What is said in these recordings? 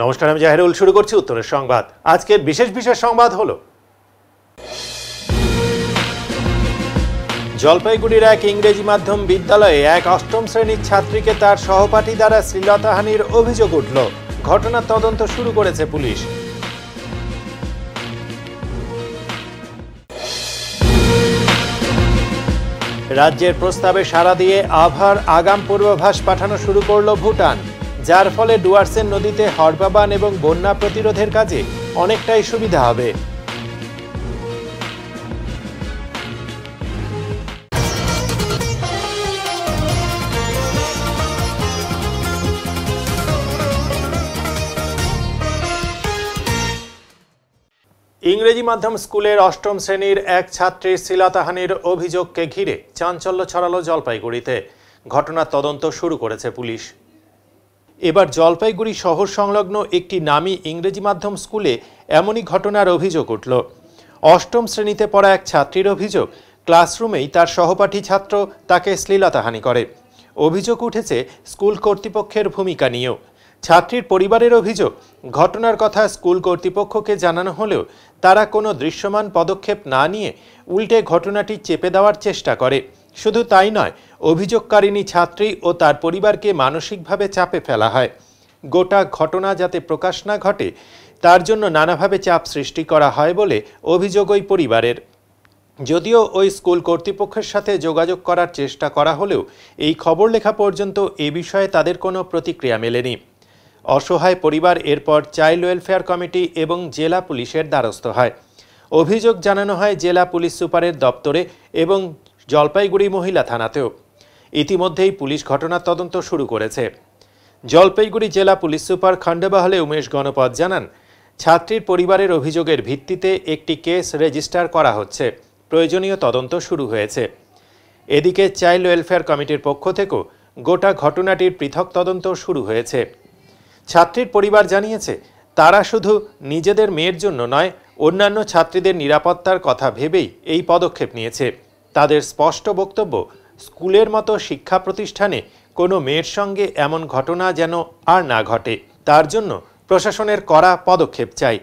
নমস্কার, আমি জাহিরুল। শুরু করছি উত্তরের সংবাদ। আজকের বিশেষ বিশেষ সংবাদ হলো জলপাইগুড়ির এক ইংরেজি মাধ্যম বিদ্যালয়ে এক অষ্টম শ্রেণীর ছাত্রীকে তার সহপাঠী দ্বারা শ্লীলতাহানির অভিযোগ উঠল। ঘটনার তদন্ত শুরু করেছে পুলিশ। রাজ্যের প্রস্তাবে সাড়া দিয়ে আবহাওয়ার আগাম পূর্বাভাস পাঠানো শুরু করল ভুটান, যার ফলে ডুয়ার্সেন নদীতে হড়বাবান এবং বন্যা প্রতিরোধের কাজে অনেকটাই সুবিধা হবে। ইংরেজি মাধ্যম স্কুলের অষ্টম শ্রেণীর এক ছাত্রীর শ্লীলতাহানির অভিযোগকে ঘিরে চাঞ্চল্য ছড়ালো জলপাইগুড়িতে। ঘটনার তদন্ত শুরু করেছে পুলিশ। এবার জলপাইগুড়ি শহর সংলগ্ন একটি নামী ইংরেজি মাধ্যম স্কুলে এমনই ঘটনার অভিযোগ উঠল। অষ্টম শ্রেণীতে পড়া এক ছাত্রীর অভিযোগ, ক্লাসরুমেই তার সহপাঠী ছাত্র তাকে শ্লীলতাহানি করে। অভিযোগ উঠেছে স্কুল কর্তৃপক্ষের ভূমিকা নিয়েও। ছাত্রীর পরিবারের অভিযোগ, ঘটনার কথা স্কুল কর্তৃপক্ষকে জানানো হলেও তারা কোনো দৃশ্যমান পদক্ষেপ না নিয়ে উল্টে ঘটনাটি চেপে দেওয়ার চেষ্টা করে। শুধু তাই নয়, অভিযোগকারিণী ছাত্রী ও তার পরিবারকে মানসিকভাবে চাপে ফেলা হয়। গোটা ঘটনা যাতে প্রকাশ না ঘটে তার জন্য নানাভাবে চাপ সৃষ্টি করা হয় বলে অভিযোগ ওই পরিবারের। যদিও ওই স্কুল কর্তৃপক্ষের সাথে যোগাযোগ করার চেষ্টা করা হলেও এই খবর লেখা পর্যন্ত এ বিষয়ে তাদের কোনো প্রতিক্রিয়া মেলেনি। অসহায় পরিবার এরপর চাইল্ড ওয়েলফেয়ার কমিটি এবং জেলা পুলিশের দ্বারস্থ হয়। অভিযোগ জানানো হয় জেলা পুলিশ সুপারের দপ্তরে এবং জলপাইগুড়ি মহিলা থানাতেও। ইতিমধ্যেই পুলিশ ঘটনার তদন্ত শুরু করেছে। জলপাইগুড়ি জেলা পুলিশ সুপার খণ্ডবাহলে উমেশ গণপত জানান, ছাত্রীর পরিবারের অভিযোগের ভিত্তিতে একটি কেস রেজিস্টার করা হচ্ছে। প্রয়োজনীয় তদন্ত শুরু হয়েছে। এদিকে চাইল্ড ওয়েলফেয়ার কমিটির পক্ষ থেকেও গোটা ঘটনাটির পৃথক তদন্ত শুরু হয়েছে। ছাত্রীর পরিবার জানিয়েছে, তারা শুধু নিজেদের মেয়ের জন্য নয়, অন্যান্য ছাত্রীদের নিরাপত্তার কথা ভেবেই এই পদক্ষেপ নিয়েছে। তাদের স্পষ্ট বক্তব্য, স্কুলের মতো শিক্ষা প্রতিষ্ঠানে কোনো মেয়ের সঙ্গে এমন ঘটনা যেন আর না ঘটে, তার জন্য প্রশাসনের কড়া পদক্ষেপ চাই।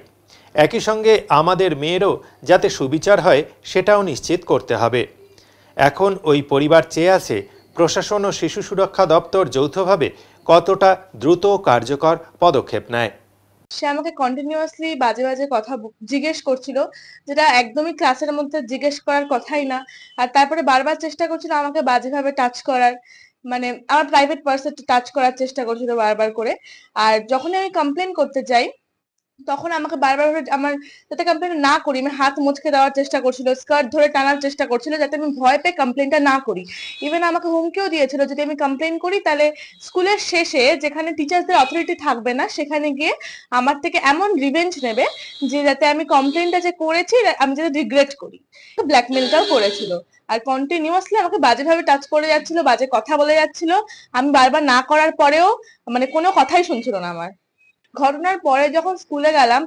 একই সঙ্গে আমাদের মেয়েরও যাতে সুবিচার হয় সেটাও নিশ্চিত করতে হবে। এখন ওই পরিবার চেয়ে আছে প্রশাসন ও শিশু সুরক্ষা দপ্তর যৌথভাবে কতটা দ্রুত কার্যকর পদক্ষেপ নেয়। সে আমাকে কন্টিনিউয়াসলি বাজে বাজে কথা জিজ্ঞেস করছিল, যেটা একদমই ক্লাসের মধ্যে জিজ্ঞেস করার কথাই না। আর তারপরে বারবার চেষ্টা করছিল আমাকে বাজেভাবে টাচ করার, মানে আমার প্রাইভেট পার্সে টাচ করার চেষ্টা করছিল বারবার করে। আর যখনই আমি কমপ্লেন করতে যাই তখন আমাকে বারবার আমার যাতে কমপ্লেন না করি আমি হাত মুচকে দেওয়ার চেষ্টা করছিল, স্কার্ট ধরে টানার চেষ্টা করছিল যাতে আমি ভয় পেয়ে কমপ্লেনটা না করি। ইভেন আমাকে হুমকিও দিয়েছিল যদি আমি কমপ্লেন করি তাহলে স্কুলের শেষে যেখানে টিচার্সদের অথরিটি থাকবে না সেখানে গিয়ে আমার থেকে এমন রিভেঞ্জ নেবে যে যাতে আমি কমপ্লেনটা যে করেছি আমি যাতে রিগ্রেট করি। ব্ল্যাকমেলটাও করেছিল আর কন্টিনিউয়াসলি আমাকে বাজেভাবে টাচ করে যাচ্ছিল, বাজে কথা বলে যাচ্ছিল। আমি বারবার না করার পরেও মানে কোনো কথাই শুনছিল না আমার। ঘটনার পরে যখন স্কুলে গেলাম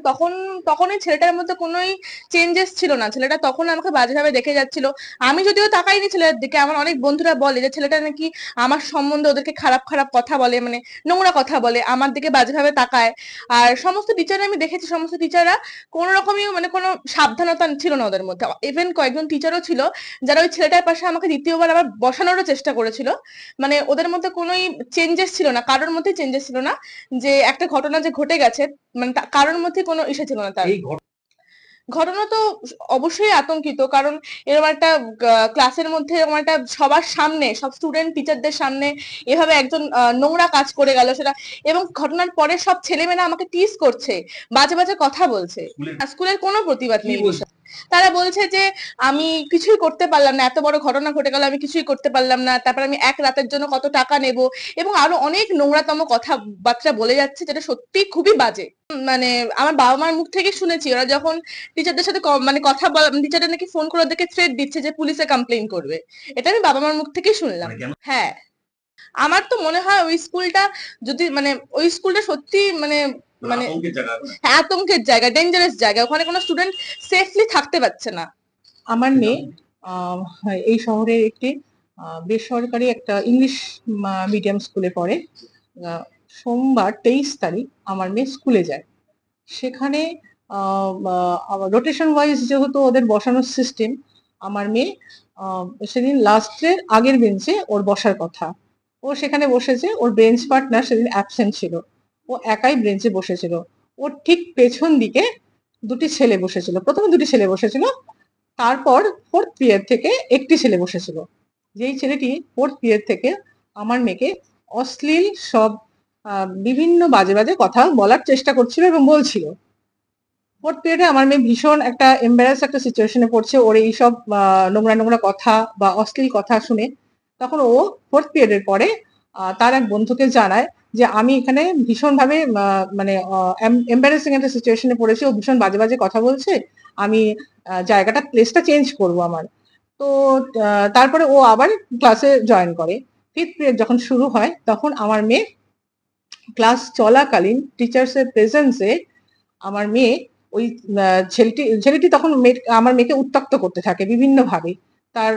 তখন ওই ছেলেটার মধ্যে কোনোই চেঞ্জেস ছিল না। ছেলেটা তখন আমাকে বাজেভাবে দেখে যাচ্ছিল। আমি যদিও তাকাইনি ছেলেটার দিকে। আমার অনেক বন্ধুরা বলে যে ছেলেটা নাকি আমার সম্বন্ধে ওদেরকে খারাপ খারাপ কথা বলে, মানে নোংরা কথা বলে, আমার দিকে বাজেভাবে তাকায়। আর সমস্ত টিচার আমি দেখেছি, সমস্ত টিচাররা কোনো রকমই মানে কোনো সাবধানতা ছিল না ওদের মধ্যে। ইভেন কয়েকজন টিচারও ছিল যারা ওই ছেলেটার পাশে আমাকে দ্বিতীয়বার আবার বসানোরও চেষ্টা করেছিল। মানে ওদের মধ্যে কোনোই চেঞ্জেস ছিল না, কারোর মধ্যে চেঞ্জেস ছিল না যে একটা ঘটনা যে ঘটে গেছে মানে কারোর মধ্যে কোনো ইসে ছিল না। তার ঘটনা তো অবশ্যই আতঙ্কিত, কারণ এরকম একটা ক্লাসের মধ্যে এরকম একটা সবার সামনে, সব স্টুডেন্ট টিচারদের সামনে এভাবে একজন নোংরা কাজ করে গেল সেটা। এবং ঘটনার পরে সব ছেলেমেয়েরা আমাকে টিজ করছে, বাজে বাজে কথা বলছে। স্কুলের কোনো প্রতিবাদ নেই। তারা বলছে যে আমি কিছুই করতে পারলাম না, এত বড় ঘটনা ঘটে গেল আমি কিছুই করতে পারলাম না, তারপর আমি এক রাতের জন্য কত টাকা নেব, এবং আরো অনেক নোংরাতম কথাবার্তা বলে যাচ্ছে যেটা সত্যি খুবই বাজে। মানে আমার বাবা মার মুখ থেকে শুনেছি ওরা যখন টিচারদের সাথে মানে কথা বলা, টিচারদের নাকি ফোন করে ওদেরকে থ্রেট দিচ্ছে যে পুলিশে কমপ্লেইন করবে। এটা আমি বাবা মার মুখ থেকেই শুনলাম। হ্যাঁ, আমার তো মনে হয় ওই স্কুলটা যদি মানে ওই স্কুলটা সত্যি মানে মানে আতঙ্কের জায়গা, ডেঞ্জারাস জায়গা, ওখানে কোনো স্টুডেন্ট সেফলি থাকতে পারছে না। আমার মেয়ে এই শহরের একটি বেসরকারি একটা ইংলিশ মিডিয়াম স্কুলে পড়ে। সোমবার 23 তারিখ আমার মেয়ে স্কুলে যায়। সেখানে রোটেশন ওয়াইজ যেহেতু ওদের বসানোর সিস্টেম, আমার মেয়ে সেদিন লাস্টের আগের বেঞ্চে ওর বসার কথা। ও সেখানে বসেছে, ওর বেঞ্চ পার্টনার সেদিন অ্যাবসেন্ট ছিল, ও একাই বেঞ্চে বসেছিল। ওর ঠিক পেছন দিকে দুটি ছেলে বসেছিল, প্রথমে দুটি ছেলে বসেছিল, তারপর ফোর্থ পিরিয়ড থেকে একটি ছেলে বসেছিল। যেই ছেলেটি ফোর্থ পিরিয়ড থেকে আমার মেয়েকে অশ্লীল সব বিভিন্ন বাজে বাজে কথা বলার চেষ্টা করছিল এবং বলছিল। ফোর্থ পিরিয়ডে আমার মেয়ে ভীষণ একটা এম্বারাস একটা সিচুয়েশনে পড়ছে, ওর এইসব নোংরা নোংরা কথা বা অশ্লীল কথা শুনে। তখন ও ফোর্থ পিরিয়ডের পরে তার এক বন্ধুকে জানায় যে আমি এখানে ভীষণভাবে মানে এম্বারাসিং একটা সিচুয়েশনে পড়েছি, ও ভীষণ বাজে বাজে কথা বলছে, আমি জায়গাটা প্লেসটা চেঞ্জ করবো আমার। তো তারপরে ও আবার ক্লাসে জয়েন করে। ফিফথ পিরিয়ড যখন শুরু হয় তখন আমার মেয়ে ক্লাস চলাকালীন টিচার্সের প্রেজেন্সে আমার মেয়ে ওই ছেলেটি তখন আমার মেয়েকে উত্ত্যক্ত করতে থাকে বিভিন্ন ভাবে, তার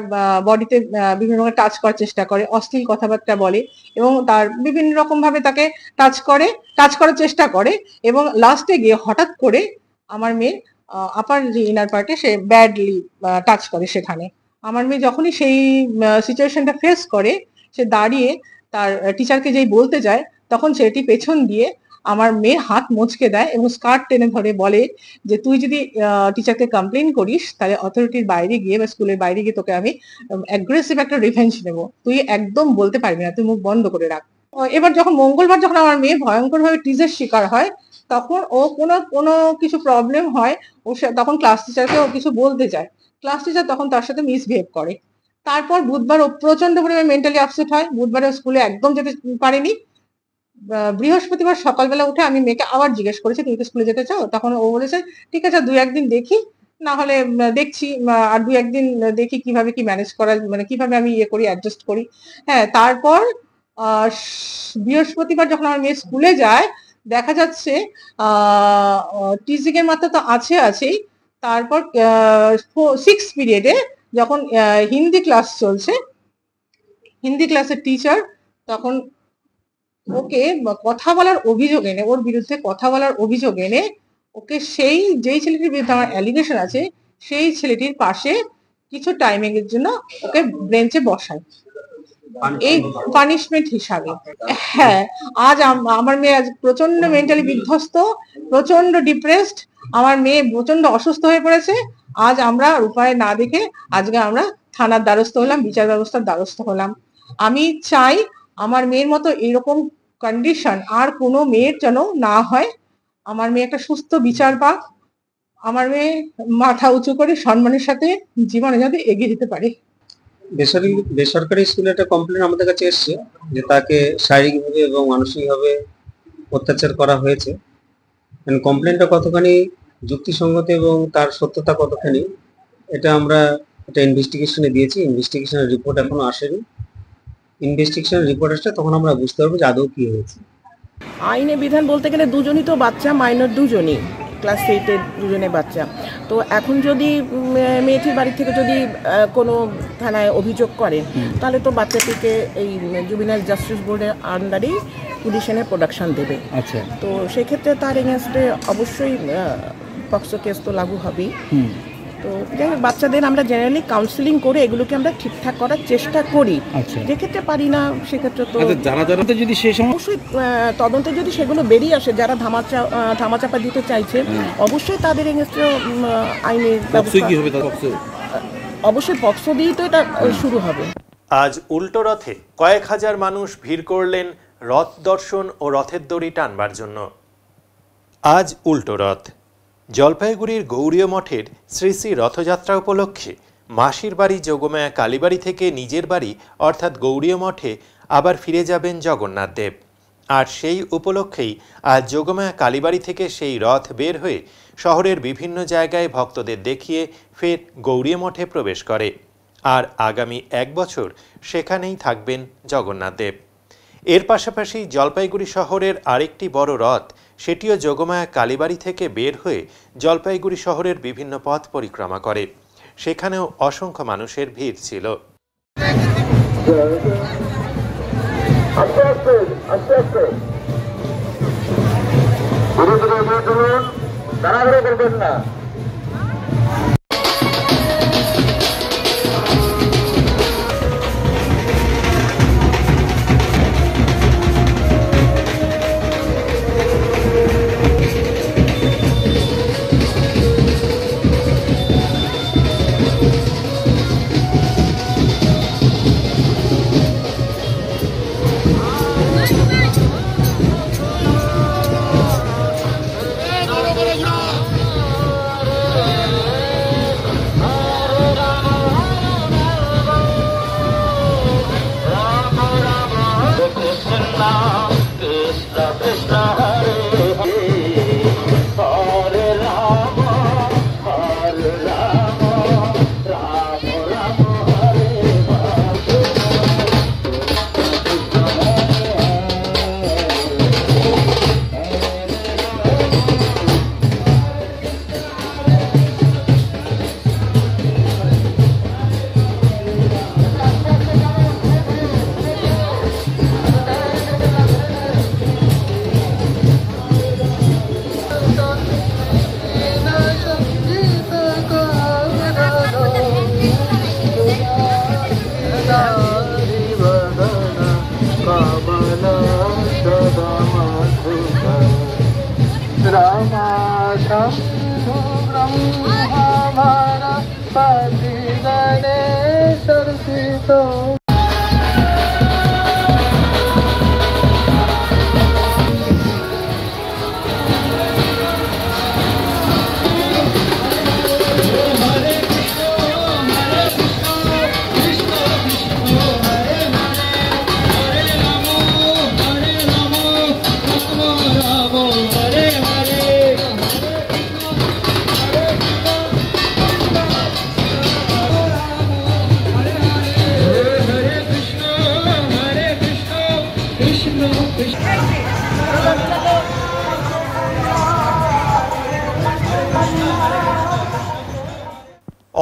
বডিতে বিভিন্ন রকম টাচ করার চেষ্টা করে, অশ্লীল কথাবার্তা বলে এবং তার বিভিন্ন রকম ভাবে তাকে টাচ করার চেষ্টা করে এবং লাস্টে গিয়ে হঠাৎ করে আমার মেয়ের আপার যে ইনার পার্টে সে ব্যাডলি টাচ করে। সেখানে আমার মেয়ে যখনই সেই সিচুয়েশনটা ফেস করে, সে দাঁড়িয়ে তার টিচারকে যেই বলতে যায়, তখন ছেলেটি পেছন দিয়ে আমার মেয়ের হাত মোচকে দেয় এবং স্কার্ট টেনে ধরে বলে যে তুই যদি টিচারকে কমপ্লেন করিস তাহলে অথরিটির বাইরে গিয়ে বা স্কুলের বাইরে গিয়ে তোকে আমি অ্যাগ্রেসিভ একটা রিভেঞ্জ নেব, তুই একদম বলতে পারবি না, তুই মুখ বন্ধ করে রাখ। এবার যখন মঙ্গলবার যখন আমার মেয়ে ভয়ঙ্কর ভাবে টিজের শিকার হয়, তখন ও কোনো কিছু প্রবলেম হয়, ও তখন ক্লাস টিচারকে ও কিছু বলতে যায়, ক্লাস টিচার তখন তার সাথে মিসবিহেভ করে। তারপর বুধবার ও প্রচন্ড পরিমাণে মেন্টালি আপসেট হয়, বুধবারে স্কুলে একদম যেতে পারেনি। বৃহস্পতিবার সকালবেলা উঠে আমি মেয়েকে আবার জিজ্ঞেস করেছি তুমি কি স্কুলে যেতে চাও, তখন ও বলেছে ঠিক আছে 2-1 দিন দেখি, না হলে দেখছি আর 2-1 দিন দেখি কিভাবে কি ম্যানেজ করা, মানে কিভাবে আমি ইয়ে করি, অ্যাডজাস্ট করি। হ্যাঁ, তারপর বৃহস্পতিবার যখন আমার মেয়ে স্কুলে যায়, দেখা যাচ্ছে টিচিং এর মাত্রা তো আছেই, তারপর 6 পিরিয়ডে যখন হিন্দি ক্লাস চলছে, হিন্দি ক্লাসের টিচার তখন ওকে কথা বলার অভিযোগ এনে, ওর বিরুদ্ধে কথা বলার অভিযোগ এনে ওকে যেই ছেলেটির বিরুদ্ধে আমার অ্যালিগেশন আছে সেই ছেলেটির পাশে কিছু টাইমিং এর জন্য ওকে বেঞ্চে বসায় এই পানিশমেন্ট হিসাবে। হ্যাঁ, আজ আমার মেয়ে আজ প্রচন্ড মেন্টালি বিধ্বস্ত, প্রচন্ড ডিপ্রেসড, আমার মেয়ে প্রচন্ড অসুস্থ হয়ে পড়েছে। আজ আমরা উপায় না দেখে আজকে আমরা থানার দ্বারস্থ হলাম, বিচার ব্যবস্থার দ্বারস্থ হলাম। আমি চাই আমার মেয়ের মতো এরকম কন্ডিশন আর কোনো মেয়ের যেন না হয়, আমার মেয়ে একটা সুস্থ বিচার পাক, আমার মেয়ে মাথা উঁচু করে সম্মানের সাথে জীবনে যাতে এগিয়ে যেতে পারে। বেসরকারি স্কুলে একটা কমপ্লেন আমাদের কাছে এসছে যে তাকে শারীরিকভাবে এবং মানসিকভাবে অত্যাচার করা হয়েছে। কমপ্লেনটা কতখানি যুক্তিসঙ্গত এবং তার সত্যতা কতখানি এটা আমরা একটা ইনভেস্টিগেশনে দিয়েছি। ইনভেস্টিগেশনের রিপোর্ট এখনো আসেনি। ইনভেস্টিগেশনের রিপোর্ট আসলে তখন আমরা বুঝতে পারবো যে আদৌ কি হয়েছে। আইনে বিধান বলতে গেলে দুজনই তো বাচ্চা, মাইনর দুজনই, ক্লাস 8-এর দুজনে বাচ্চা। তো এখন যদি মেয়েটির বাড়ি থেকে যদি কোনো থানায় অভিযোগ করে, তাহলে তো বাচ্চাটিকে এই জুবিনাইল জাস্টিস বোর্ডের আন্ডারেই পুলিশ এনে প্রোডাকশন দেবে। আচ্ছা, তো সেক্ষেত্রে তার এগেনস্টে অবশ্যই পক্সো কেস তো লাগু হবেই। তো বাচ্চাদের আমরা জেনারেলি কাউন্সিলিং করে এগুলোকে আমরা ঠিকঠাক করার চেষ্টা করি। যেক্ষেত্রে পারি না সেক্ষেত্রে তো যদি সেই সময় অবশ্যই তদন্তে যদি সেগুলো বেরিয়ে আসে, যারা ধামাচাপা দিতে চাইছে অবশ্যই তাদের এগেনস্টে আইনের অবশ্যই পক্সো দিয়েই তো এটা শুরু হবে। আজ উল্টো রথে কয়েক হাজার মানুষ ভিড় করলেন রথ দর্শন ও রথের দড়ি টানবার জন্য। আজ উল্টো রথ। জলপাইগুড়ির গৌড়ীয় মঠের শ্রী শ্রী রথযাত্রা উপলক্ষে মাসির বাড়ি যোগমায়া কালীবাড়ি থেকে নিজের বাড়ি অর্থাৎ গৌড়ীয় মঠে আবার ফিরে যাবেন জগন্নাথ দেব। আর সেই উপলক্ষেই আজ যোগমায়া কালীবাড়ি থেকে সেই রথ বের হয়ে শহরের বিভিন্ন জায়গায় ভক্তদের দেখিয়ে ফের গৌড়ীয় মঠে প্রবেশ করে। আর আগামী 1 বছর সেখানেই থাকবেন জগন্নাথ দেব। এর পাশাপাশি জলপাইগুড়ি শহরের আরেকটি বড় রথ, সেটিও যোগমায়া কালীবাড়ি থেকে বের হয়ে জলপাইগুড়ি শহরের বিভিন্ন পথ পরিক্রমা করে। সেখানেও অসংখ্য মানুষের ভিড় ছিল। চলুন, তাড়াহুড়ো করবেন না।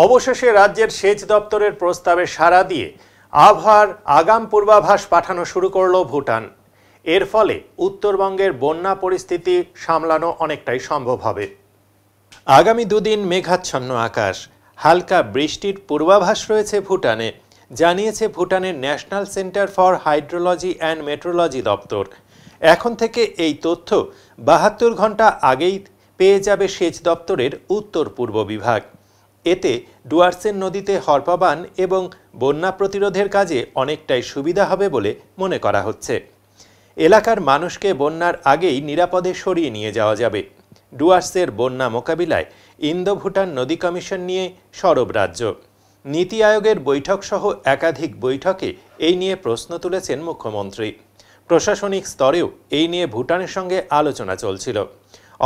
অবশেষে রাজ্যের সেচ দপ্তরের প্রস্তাবে সাড়া দিয়ে আবহাওয়ার আগাম পূর্বাভাস পাঠানো শুরু করলো ভুটান। এর ফলে উত্তরবঙ্গের বন্যা পরিস্থিতি সামলানো অনেকটাই সম্ভব হবে। আগামী দুদিন মেঘাচ্ছন্ন আকাশ, হালকা বৃষ্টির পূর্বাভাস রয়েছে ভুটানে, জানিয়েছে ভুটানের national centre for hydrology and metrology দপ্তর। এখন থেকে এই তথ্য 72 ঘন্টা আগেই পেয়ে যাবে সেচ দপ্তরের উত্তর পূর্ব বিভাগ। এতে ডুয়ার্সেন নদীতে হরপাবান এবং বন্যা প্রতিরোধের কাজে অনেকটাই সুবিধা হবে বলে মনে করা হচ্ছে। এলাকার মানুষকে বন্যার আগেই নিরাপদে সরিয়ে নিয়ে যাওয়া যাবে। ডুয়ার্সের বন্যা মোকাবিলায় ইন্দো ভুটান নদী কমিশন নিয়ে সরব রাজ্য। নীতি আয়োগের বৈঠক সহ একাধিক বৈঠকে এই নিয়ে প্রশ্ন তুলেছেন মুখ্যমন্ত্রী। প্রশাসনিক স্তরেও এই নিয়ে ভুটানের সঙ্গে আলোচনা চলছিল।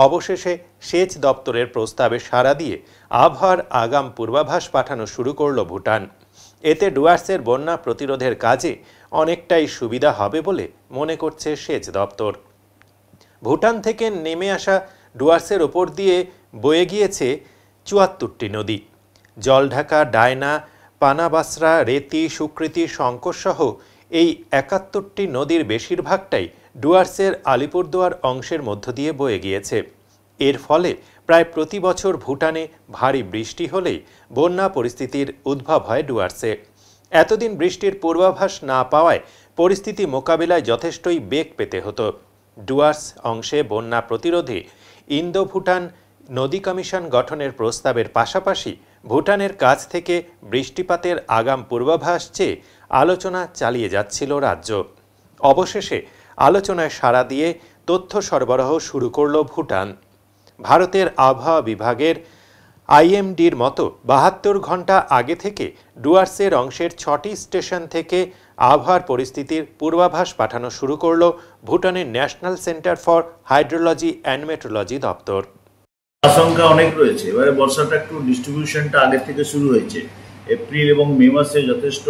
অবশেষে সেচ দপ্তরের প্রস্তাবে সাড়া দিয়ে আবহাওয়ার আগাম পূর্বাভাস পাঠানো শুরু করল ভুটান। এতে ডুয়ার্সের বন্যা প্রতিরোধের কাজে অনেকটাই সুবিধা হবে বলে মনে করছে সেচ দপ্তর। ভুটান থেকে নেমে আসা ডুয়ার্সের ওপর দিয়ে বয়ে গিয়েছে ৭৪টি নদী। জলঢাকা, ডায়না, পানাবাসরা, রেতি, সুকৃতি, শঙ্কর সহ এই ৭১টি নদীর বেশিরভাগটাই ডুয়ার্সের আলিপুরদুয়ার অংশের মধ্য দিয়ে বয়ে গিয়েছে। এর ফলে প্রায় প্রতি বছর ভুটানে ভারী বৃষ্টি হলেই বন্যা পরিস্থিতির উদ্ভব হয় ডুয়ার্সে। এতদিন বৃষ্টির পূর্বাভাস না পাওয়ায় পরিস্থিতি মোকাবিলায় যথেষ্টই বেগ পেতে হতো। ডুয়ার্স অংশে বন্যা প্রতিরোধে ইন্দো ভুটান নদী কমিশন গঠনের প্রস্তাবের পাশাপাশি ভুটানের কাছ থেকে বৃষ্টিপাতের আগাম পূর্বাভাস চেয়ে আলোচনা চালিয়ে যাচ্ছিল রাজ্য। অবশেষে আলোচনায় সাড়া দিয়ে তথ্য সরবরাহ শুরু করল ভুটান। ভারতের আবহাওয়া বিভাগের আইএমডির মতো ৭২ ঘন্টা আগে থেকে ডুয়ার্সের অংশের ৬টি স্টেশন থেকে আবহাওয়ার পরিস্থিতির পূর্বাভাস পাঠানো শুরু করল ভুটানের national centre for hydrology and metrology দপ্তর। আশঙ্কা অনেক রয়েছে। এবারে বর্ষাটা একটু ডিস্ট্রিবিউশনটা আগে থেকে শুরু হয়েছে। এপ্রিল এবং মে মাসে যথেষ্ট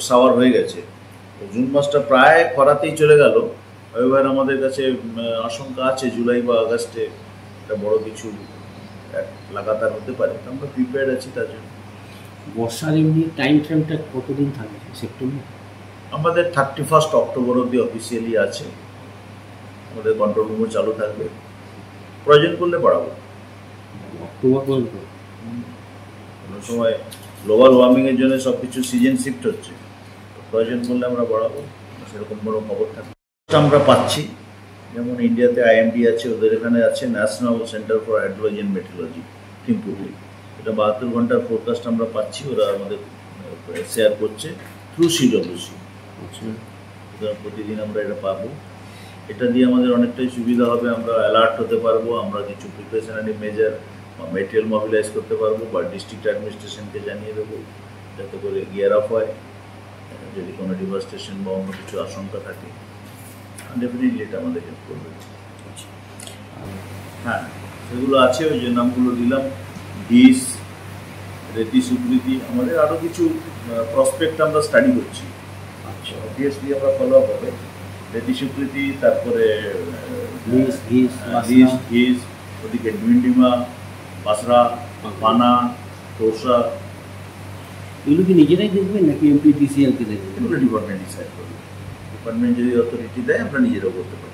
সাওয়ার হয়ে গেছে। জুন মাসটা প্রায় খরাতেই চলে গেল। এবার আমাদের কাছে আশঙ্কা আছে জুলাই বা আগস্টে একটা বড় কিছু লাগাতার হতে পারে। আমরা প্রিপেয়ার্ড আছি তার জন্য। বর্ষার এমনি টাইম ফ্রেমটা কতদিন থাকবে? সেপ্টেম্বর? আমাদের 31 অক্টোবর অবধি অফিসিয়ালি আছে। আমাদের কন্ট্রোল রুমও চালু থাকবে। প্রয়োজন করলে বাড়াবো। অক্টোবর পর্যন্ত কোনো সময় গ্লোবাল ওয়ার্মিংয়ের জন্য সব কিছু সিজন শিফট হচ্ছে, প্রয়োজন করলে আমরা বাড়াবো, সেরকম কোনো খবর থাকে আমরা পাচ্ছি। যেমন ইন্ডিয়াতে IMD আছে, ওদের এখানে আছে national centre for hydrology and meteorology থিম্পুতে, এটা 72 ঘন্টার ফোরকাস্ট আমরা পাচ্ছি, ওরা আমাদের শেয়ার করছে থ্রু CWC। প্রতিদিন আমরা এটা পাবো, এটা দিয়ে আমাদের অনেকটাই সুবিধা হবে, আমরা অ্যালার্ট হতে পারবো, আমরা কিছু প্রিপারেশনারি মেজার বা মেটেরিয়াল মোবিলাইজ করতে পারবো বা ডিস্ট্রিক্ট অ্যাডমিনিস্ট্রেশনকে জানিয়ে দেবো, যাতে করে গিয়ার আপ হয় যদি কোনো ডিভাস্টেশন বা অন্য কিছু আশঙ্কা থাকে। ডেফিনেটলি এটা আমাদের হেল্প করবে। হ্যাঁ, সেগুলো আছে, ওই যে নামগুলো দিলাম, ডিস, রেতি স্বীকৃতি, আমাদের আরও কিছু প্রসপেক্ট আমরা স্টাডি করছি। আচ্ছা, অবভিয়াসলি আমরা ফলো আপ হবে। রেতি স্বীকৃতি, তারপরে ঘিস, ওদিকে ডুইন্ডিমা, বাসরা, পানা, তোষা, এগুলো কি নিজেরাই দেখবেন নাকি MPDCL-কে দেখবেন? এগুলো ডিপার্টমেন্ট ডিসাইড করবে। ডিপার্টমেন্ট যদি অথরিটি দেয় আমরা নিজেরাও করতে পারি।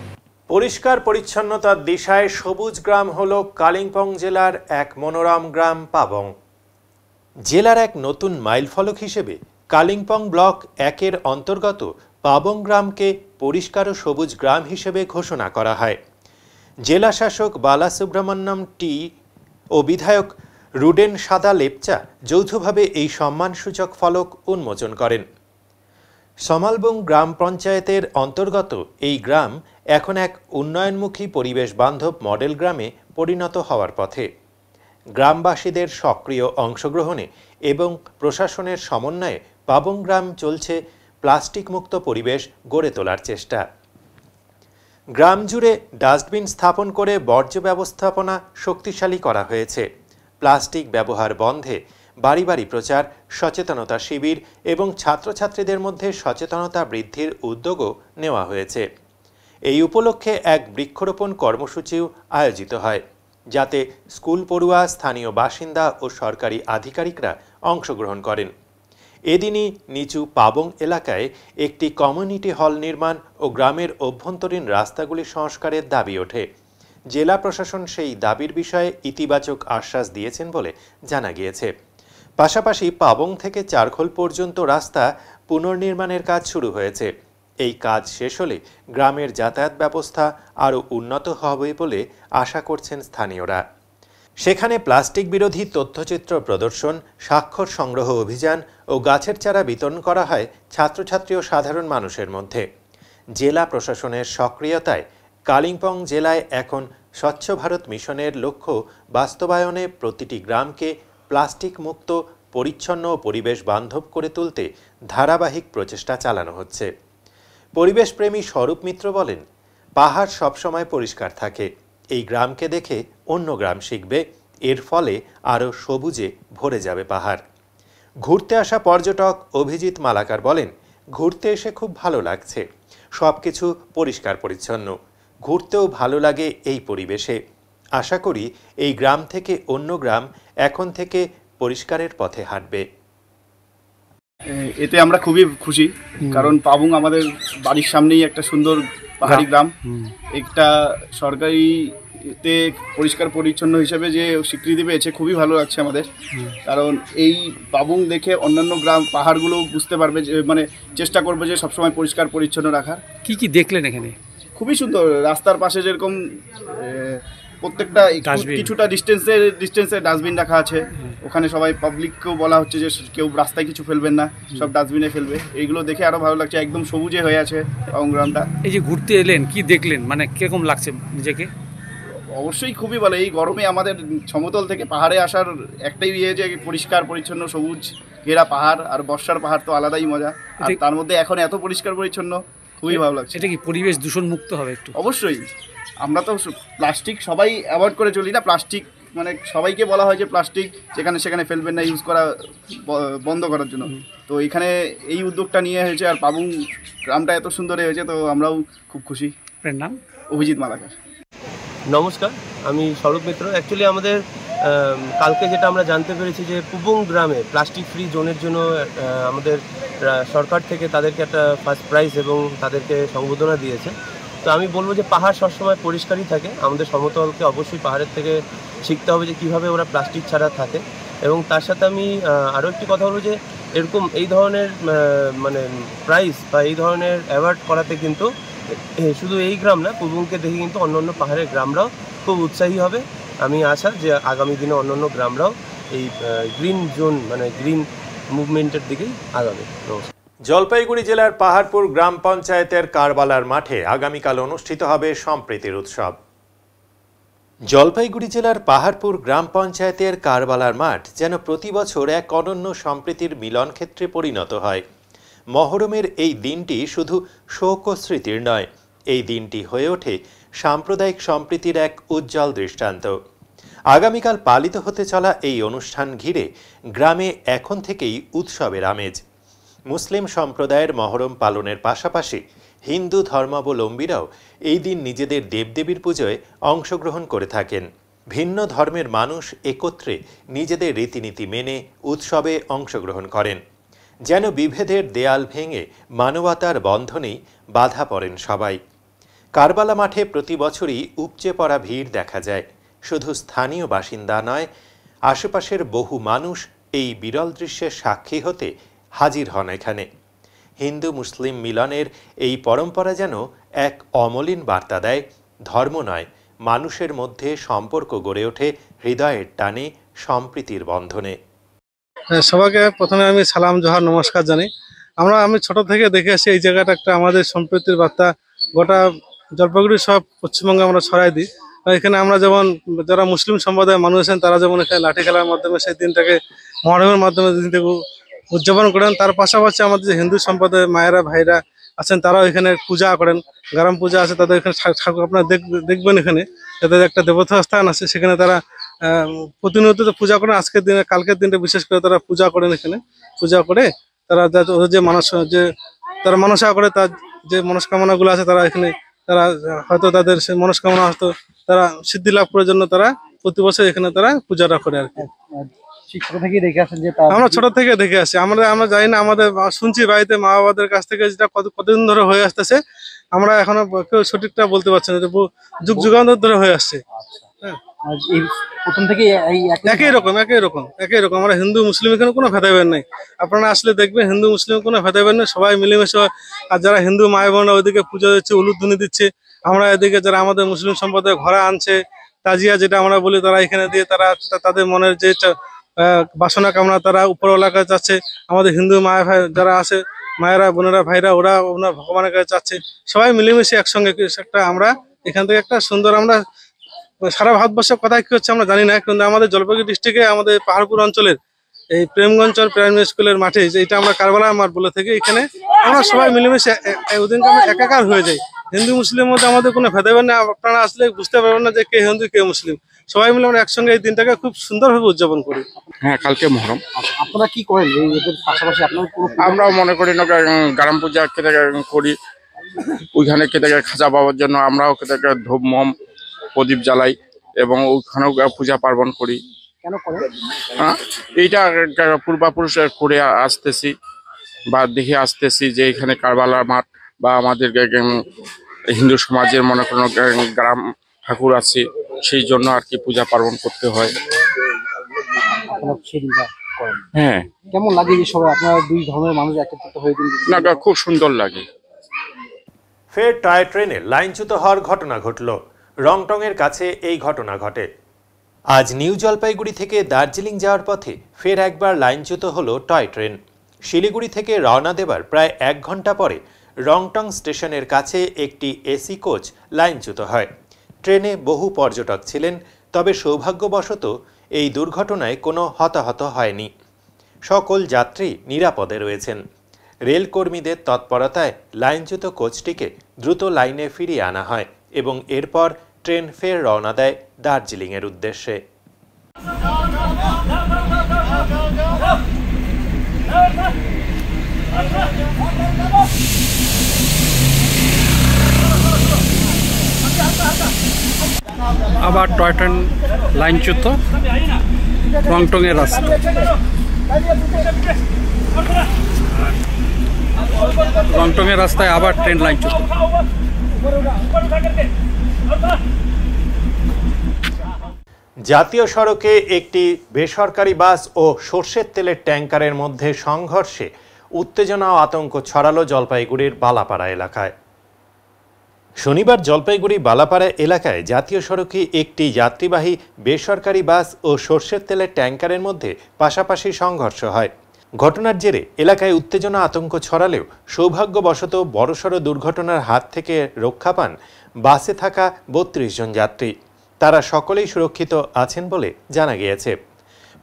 পরিষ্কার পরিচ্ছন্নতার দিশায় সবুজ গ্রাম হল কালিম্পং জেলার এক মনোরম গ্রাম পাবং। জেলার এক নতুন মাইলফলক হিসেবে কালিম্পং ব্লক 1-এর অন্তর্গত পাবং গ্রামকে পরিষ্কার ও সবুজ গ্রাম হিসেবে ঘোষণা করা হয়। জেলা শাসক বালাসুব্রমণ্যম টি ও বিধায়ক রুডেন সাদা লেপচা যৌথভাবে এই সম্মানসূচক ফলক উন্মোচন করেন। সমালবুং গ্রাম পঞ্চায়েতের অন্তর্গত এই গ্রাম এখন এক উন্নয়নমুখী পরিবেশ বান্ধব মডেল গ্রামে পরিণত হওয়ার পথে। গ্রামবাসীদের সক্রিয় অংশগ্রহণে এবং প্রশাসনের সমন্বয়ে পাবং গ্রাম চলছে প্লাস্টিক মুক্ত পরিবেশ গড়ে তোলার চেষ্টা। গ্রাম জুড়ে ডাস্টবিন স্থাপন করে বর্জ্য ব্যবস্থাপনা শক্তিশালী করা হয়েছে। প্লাস্টিক ব্যবহার বন্ধে বাড়ি বাড়ি প্রচার, সচেতনতা শিবির এবং ছাত্রছাত্রীদের মধ্যে সচেতনতা বৃদ্ধির উদ্যোগও নেওয়া হয়েছে। এই উপলক্ষে এক বৃক্ষরোপণ কর্মসূচিও আয়োজিত হয়, যাতে স্কুল পড়ুয়া, স্থানীয় বাসিন্দা ও সরকারি আধিকারিকরা অংশগ্রহণ করেন। এদিনই নিচু পাবং এলাকায় একটি কমিউনিটি হল নির্মাণ ও গ্রামের অভ্যন্তরীণ রাস্তাগুলি সংস্কারের দাবি ওঠে। জেলা প্রশাসন সেই দাবির বিষয়ে ইতিবাচক আশ্বাস দিয়েছেন বলে জানা গিয়েছে। পাশাপাশি পাবং থেকে চারখোল পর্যন্ত রাস্তা পুনর্নির্মাণের কাজ শুরু হয়েছে। এই কাজ শেষ হলে গ্রামের যাতায়াত ব্যবস্থা আরও উন্নত হবে বলে আশা করছেন স্থানীয়রা। সেখানে প্লাস্টিক বিরোধী তথ্যচিত্র প্রদর্শন, স্বাক্ষর সংগ্রহ অভিযান ও গাছের চারা বিতরণ করা হয় ছাত্রছাত্রী ও সাধারণ মানুষের মধ্যে। জেলা প্রশাসনের সক্রিয়তায় কালিম্পং জেলায় এখন স্বচ্ছ ভারত মিশনের লক্ষ্য বাস্তবায়নে প্রতিটি গ্রামকে প্লাস্টিক মুক্ত, পরিচ্ছন্ন ও পরিবেশ বান্ধব করে তুলতে ধারাবাহিক প্রচেষ্টা চালানো হচ্ছে। পরিবেশপ্রেমী স্বরূপ মিত্র বলেন, পাহাড় সবসময় পরিষ্কার থাকে, এই গ্রামকে দেখে অন্য গ্রাম শিখবে, এর ফলে আরও সবুজে ভরে যাবে পাহাড়। ঘুরতে আসা পর্যটক অভিজিৎ মালাকার বলেন, ঘুরতে এসে খুব ভালো লাগছে, সব কিছু পরিষ্কার পরিচ্ছন্ন, ঘুরতেও ভালো লাগে এই পরিবেশে। আশা করি এই গ্রাম থেকে অন্য গ্রাম এখন থেকে পরিষ্কারের পথে হাঁটবে। এতে আমরা খুবই খুশি, কারণ পাবং আমাদের বাড়ির সামনেই একটা সুন্দর পাহাড়ি গ্রাম। একটা সরকারিতে পরিষ্কার পরিচ্ছন্ন হিসেবে যে স্বীকৃতি পেয়েছে, খুবই ভালো লাগছে আমাদের। কারণ এই পাবং দেখে অন্যান্য গ্রাম পাহাড়গুলো বুঝতে পারবে, যে মানে চেষ্টা করবে যে সবসময় পরিষ্কার পরিচ্ছন্ন রাখার। কি কি দেখলেন এখানে? খুবই সুন্দর, রাস্তার পাশে যেরকম প্রত্যেকটা কিছুটা ডিস্টেন্সে ডাস্টবিন রাখা আছে, ওখানে সবাই পাবলিককেও বলা হচ্ছে যে কেউ রাস্তায় কিছু ফেলবেন না, সব ডাস্টবিনে ফেলবে। এইগুলো দেখে আরো ভালো লাগছে, একদম সবুজে হয়ে আছে পাবং গ্রামটা। এই যে ঘুরতে এলেন, কি দেখলেন, মানে কিরকম লাগছে নিজেকে? অবশ্যই খুবই ভালো। এই গরমে আমাদের সমতল থেকে পাহাড়ে আসার একটাই ইয়ে যে পরিষ্কার পরিচ্ছন্ন সবুজ ঘেরা পাহাড়, আর বর্ষার পাহাড় তো আলাদাই মজা। আর তার মধ্যে এখন এত পরিষ্কার পরিচ্ছন্ন, খুবই ভালো লাগছে। এটা কি পরিবেশ দূষণ মুক্ত হবে একটু? অবশ্যই। আমরা তো প্লাস্টিক সবাই অ্যাভয়েড করে চলি না, প্লাস্টিক মানে সবাইকে বলা হয় যে প্লাস্টিক যেখানে সেখানে ফেলবেন না, ইউজ করা বন্ধ করার জন্য। তো এখানে এই উদ্যোগটা নিয়ে হয়েছে, আর পাবং গ্রামটা এত সুন্দর হয়েছে, তো আমরাও খুব খুশি। আপনার নাম? অভিজিৎ মালাকার। নমস্কার, আমি স্বরূপ মিত্র। অ্যাকচুয়ালি আমাদের কালকে যেটা আমরা জানতে পেরেছি যে পাবং গ্রামে প্লাস্টিক ফ্রি জোনের জন্য আমাদের সরকার থেকে তাদেরকে একটা ফার্স্ট প্রাইজ এবং তাদেরকে সংবর্ধনা দিয়েছে। তো আমি বলবো যে পাহাড় সবসময় পরিষ্কারই থাকে, আমাদের সমতলকে অবশ্যই পাহাড়ের থেকে শিখতে হবে যে কীভাবে ওরা প্লাস্টিক ছাড়া থাকে। এবং তার সাথে আমি আরও একটি কথা বলবো যে এরকম এই ধরনের মানে প্রাইজ বা এই ধরনের অ্যাওয়ার্ড করাতে কিন্তু শুধু এই গ্রাম না, পুবুংকে দেখে কিন্তু অন্য অন্য পাহাড়ের গ্রামরাও খুব উৎসাহী হবে। আমি আশা যে আগামী দিনে অন্য অন্য গ্রামরাও এই গ্রিন জোন মানে গ্রিন মুভমেন্টের দিকেই আগাবে। জলপাইগুড়ি জেলার পাহাড়পুর গ্রাম পঞ্চায়েতের কারবালার মাঠে আগামীকাল অনুষ্ঠিত হবে সম্প্রীতির উৎসব। জলপাইগুড়ি জেলার পাহাড়পুর গ্রাম পঞ্চায়েতের কারবালার মাঠ যেন প্রতি বছর এক অনন্য সম্প্রীতির মিলন ক্ষেত্রে পরিণত হয়। মহরমের এই দিনটি শুধু শোক ও স্মৃতির নয়, এই দিনটি হয়ে ওঠে সাম্প্রদায়িক সম্প্রীতির এক উজ্জ্বল দৃষ্টান্ত। আগামীকাল পালিত হতে চলা এই অনুষ্ঠান ঘিরে গ্রামে এখন থেকেই উৎসবের আমেজ। মুসলিম সম্প্রদায়ের মহরম পালনের পাশাপাশি হিন্দু ধর্মাবলম্বীরাও এই দিন নিজেদের দেবদেবীর পুজোয় অংশগ্রহণ করে থাকেন। ভিন্ন ধর্মের মানুষ একত্রে নিজেদের রীতিনীতি মেনে উৎসবে অংশগ্রহণ করেন। যেন বিভেদের দেয়াল ভেঙে মানবতার বন্ধনেই বাধা পড়েন সবাই। কারবালা মাঠে প্রতি বছরই উপচে পড়া ভিড় দেখা যায়। শুধু স্থানীয় বাসিন্দা নয়, আশেপাশের বহু মানুষ এই বিরল দৃশ্যের সাক্ষী হতে হাজির হন এখানে। হিন্দু মুসলিম মিলনের এই পরম্পরা যেন এক অমলিন বার্তা দেয়, ধর্ম নয় মানুষের মধ্যে সম্পর্ক গড়ে ওঠে হৃদয়ের টানে, সম্প্রীতির বন্ধনে। সবাইকে প্রথমে আমি সালাম জোহার নমস্কার জানাই। আমি ছোট থেকে দেখে আসি এই জায়গাটা একটা আমাদের সম্প্রীতির বার্তা গোটা জলপাইগুড়ি সব পশ্চিমবঙ্গে আমরা ছড়াই দিই। এখানে আমরা যেমন যারা মুসলিম সম্প্রদায়ের মানুষ আছেন তারা যেমন এখানে লাঠি খেলার মাধ্যমে সেই দিনটাকে মহরমের মাধ্যমে দিনটাকে উদযাপন করেন। তার পাশাপাশি আমাদের যে হিন্দু সম্প্রদায়ের মায়েরা ভাইরা আছেন তারাও এখানে পূজা করেন, গ্রাম পূজা আছে তাদের এখানে ঠাকুর আপনারা দেখবেন এখানে তাদের একটা দেবতা স্থান আছে, সেখানে তারা প্রতিনিয়ত পূজা করেন। আজকের দিনে কালকের দিনটা বিশেষ করে তারা পূজা করেন, এখানে পূজা করে তারা ওদের যে তারা মনসা করে তার যে মনস্কামনাগুলো আছে তারা এখানে তারা হয়তো তাদের সেই মনস্কামনা হয়তো তারা সিদ্ধি লাভ করার জন্য তারা প্রতি বছর এখানে তারা পূজাটা করে আর কি। আমরা ছোট থেকে দেখে আসছি, আমরা জানি না, আমাদের শুনছি বাড়িতে মা বাবাদের কাছ থেকে যেটা কতদিন ধরে হয়ে আসতেছে, আমরা এখনো কেউ সঠিকটা বলতে পারছি না, যুগ যুগান্তর ধরে হয়ে আসছে। প্রথম থেকে একই রকম আমরা হিন্দু মুসলিম এখানে কোনো ভেদাভেদ নাই। আপনারা আসলে দেখবেন হিন্দু মুসলিম কোনো ভেদাভেদ নেই, সবাই মিলেমিশে। আর যারা হিন্দু মায়ের বোন ওইদিকে পুজো দিচ্ছে, উলুধ্বনি দিচ্ছে, আমরা এদিকে যারা আমাদের মুসলিম সম্প্রদায় ঘোড়া আনছে, তাজিয়া যেটা আমরা বলি, তারা এখানে দিয়ে তারা তাদের মনের যে বাসনা কামনা তারা উপরওয়ালার কাছে যাচ্ছে। আমাদের হিন্দু মায়ের ভাই যারা আছে, মায়েরা বোনেরা ভাইরা, ওরা ওনার ভগবানের কাছে যাচ্ছে। সবাই মিলেমিশে একসঙ্গে একটা আমরা এখান থেকে একটা সুন্দর, আমরা সারা ভারতবর্ষের কথায় কি হচ্ছে আমরা জানি না, কিন্তু আমাদের জলপাইগুড়ি ডিস্ট্রিক্টে আমাদের পাহাড়পুর অঞ্চলের এই প্রেমগঞ্জ প্রাইমারি স্কুলের মাঠে যেটা আমরা কারবালার মাঠ বলে থাকি, এখানে আমরা সবাই মিলেমিশে ওদিনকে আমরা একাকার হয়ে যাই। হিন্দু মুসলিমের মধ্যে আমাদের কোনো ভেদাভেদ নেই। আপনারা আসলে বুঝতে পারবেন না যে কে হিন্দু কে মুসলিম, সবাই মিলে আমরা একসঙ্গে এই দিনটাকে খুব সুন্দরভাবে উদযাপন করি। হ্যাঁ, কালকে মহরম। আপনারা কি করেন এদের পাশাপাশি? আমরাও মনে করি না গ্রাম পূজা খেতে করি, ওইখানে খেতে খাজা পাওয়ার জন্য আমরাও খেতে ধূপ মম প্রদীপ জ্বালাই এবং ওইখানেও পূজা পার্বণ করি। কেন করেন? এইটা পূর্বাপুরুষ করে আসতেছি বা দেখে আসতেছি যে এখানে কারবালার মাঠ বা আমাদের হিন্দু সমাজের মনে কোনো গ্রাম ঠাকুর আছে, সেই জন্য আর কি পূজা পার্বণ করতে হয়। হ্যাঁ, কেমন লাগে যে সবাই আপনারা দুই ধর্মের মানুষ একত্রিত হয়ে? না, খুব সুন্দর লাগে। ফের টয় ট্রেনে লাইনচ্যুত হওয়ার ঘটনা ঘটল। রংটংয়ের কাছে এই ঘটনা ঘটে। আজ নিউ জলপাইগুড়ি থেকে দার্জিলিং যাওয়ার পথে ফের একবার লাইনচ্যুত হলো টয় ট্রেন। শিলিগুড়ি থেকে রওনা দেবার প্রায় 1 ঘন্টা পরে রংটং স্টেশনের কাছে একটি এসি কোচ লাইনচ্যুত হয়। ট্রেনে বহু পর্যটক ছিলেন, তবে সৌভাগ্যবশত এই দুর্ঘটনায় কোনো হতাহত হয়নি। সকল যাত্রী নিরাপদে রয়েছেন। রেলকর্মীদের তৎপরতায় লাইনচ্যুত কোচটিকে দ্রুত লাইনে ফিরিয়ে আনা হয় এবং এরপর ট্রেন ফের রওনা দেয় দার্জিলিংয়ের উদ্দেশ্যে। আবার টয় ট্রেন লাইনচ্যুত রংটংয়ের রাস্তা। রংটংয়ের রাস্তায় আবার ট্রেন লাইনচ্যুত। জাতীয় সড়কে একটি বেসরকারি বাস ও সরষের তেলের ট্যাঙ্কারের মধ্যে সংঘর্ষে উত্তেজনা ও আতঙ্ক ছড়ালো জলপাইগুড়ির বালাপাড়া এলাকায়। শনিবার জলপাইগুড়ি বালাপাড়া এলাকায় জাতীয় সড়কে একটি যাত্রীবাহী বেসরকারি বাস ও সরষের তেলের ট্যাঙ্কারের মধ্যে পাশাপাশি সংঘর্ষ হয়। ঘটনার জেরে এলাকায় উত্তেজনা আতঙ্ক ছড়ালেও সৌভাগ্যবশত বড়সড় দুর্ঘটনার হাত থেকে রক্ষা পান বাসে থাকা ৩২ জন যাত্রী। তারা সকলেই সুরক্ষিত আছেন বলে জানা গিয়েছে।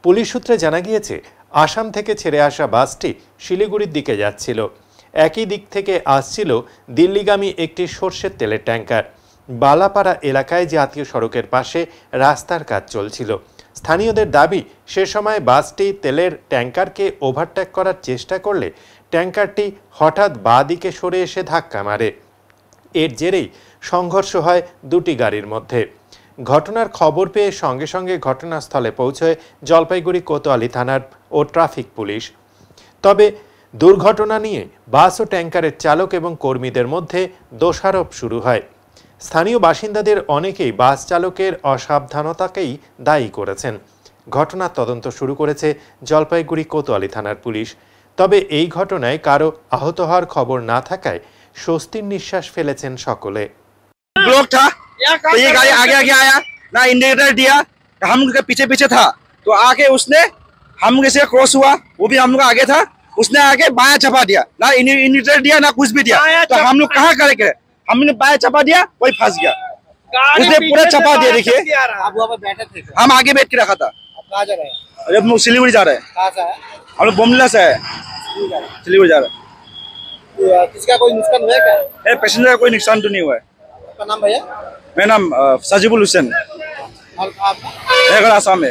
পুলিশ সূত্রে জানা গিয়েছে, আসাম থেকে ছেড়ে আসা বাসটি শিলিগুড়ির দিকে যাচ্ছিল। একই দিক থেকে আসছিল দিল্লিগামী একটি সরষের তেলের ট্যাঙ্কার। বালাপাড়া এলাকায় জাতীয় সড়কের পাশে রাস্তার কাজ চলছিল। স্থানীয়দের দাবি, সে সময় বাসটি তেলের ট্যাঙ্কারকে ওভারটেক করার চেষ্টা করলে ট্যাঙ্কারটি হঠাৎ বাঁ দিকে সরে এসে ধাক্কা মারে। এর জেরেই সংঘর্ষ হয় দুটি গাড়ির মধ্যে। ঘটনার খবর পেয়ে সঙ্গে সঙ্গে ঘটনাস্থলে পৌঁছয় জলপাইগুড়ি কোতোয়ালি থানার ও ট্রাফিক পুলিশ। তবে দুর্ঘটনা নিয়ে বাস ও ট্যাঙ্কারের চালক এবং কর্মীদের মধ্যে দোষারোপ শুরু হয়। স্থানীয় বাসিন্দাদের অনেকেই বাস চালকের অসাবধানতাকেই দায়ী করেছেন। ঘটনার তদন্ত শুরু করেছে জলপাইগুড়ি কোতোয়ালি থানার পুলিশ। তবে এই ঘটনায় কারো আহত হওয়ার খবর না থাকায় স্বস্তির নিঃশ্বাস ফেলেছেন সকলে। तो ये गाड़ी आगे आगे आया ना, इंडिकेटर दिया, हम लोग के पीछे पीछे था तो आके उसने हम लोग से क्रॉस हुआ, वो भी हम लोग आगे था, उसने आके बाया चपा दिया, ना इंडिकेटर दिया ना कुछ भी दिया। तो हम लोग कहाँ करे, हमने बाया चपा दिया, वही फंस गया, उसने पूरा चपा दिया। देखिए हम आगे बैठ के रखा था। अरे हम लोग सिलीगुड़ी जा रहे हैं। हम लोग बोमला से है, सिलीगुड़ी जा रहे हैं। किसका कोई नुकसान हुआ क्या? पैसेंजर का कोई नुकसान तो नहीं हुआ है। आपका नाम भैया? मेरा नाम সাজিবুল হোসেন। আসামে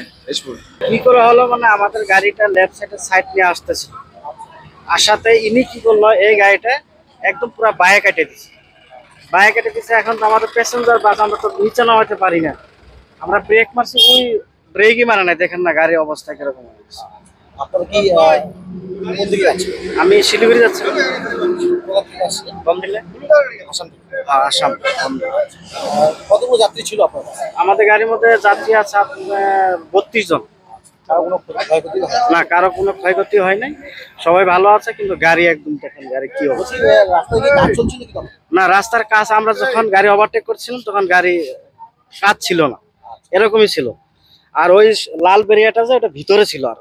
কি করে হলো মানে আমাদের গাড়িটা লেফট সাইডে সাইড নিয়ে আসতেছিল, আসাতে ইনি কি করলো, এই গাড়িটা একদম পুরো বায়ে কেটে দিছে। এখন তো আমাদের প্যাসেঞ্জার বাস, আমরা তো নিচে নামাতে পারি না, আমরা ব্রেক মারছি, ওই ব্রেকই মারে না। দেখেন না গাড়ির অবস্থা কিরকম হয়েছে। আপনারা কি কোন দিকে যাচ্ছেন? আমি শিলিগুড়ি যাচ্ছি। আসাম। কতগুলো যাত্রী ছিল আপনার? আমাদের গাড়ির মধ্যে যাত্রী আছে 32 জন। না, কারো কোনো ক্ষয়ক্ষতি হয় নাই, সবাই ভালো আছে। কিন্তু গাড়ি একদম দেখেন গাড়ি কি অবস্থা। না, রাস্তার কাজ, আমরা যখন গাড়ি ওভারটেক করছিলাম তখন গাড়ি কাজ ছিল না, এরকমই ছিল। আর ওই লাল বেরিয়াটা যে ওটা ভিতরে ছিল। আর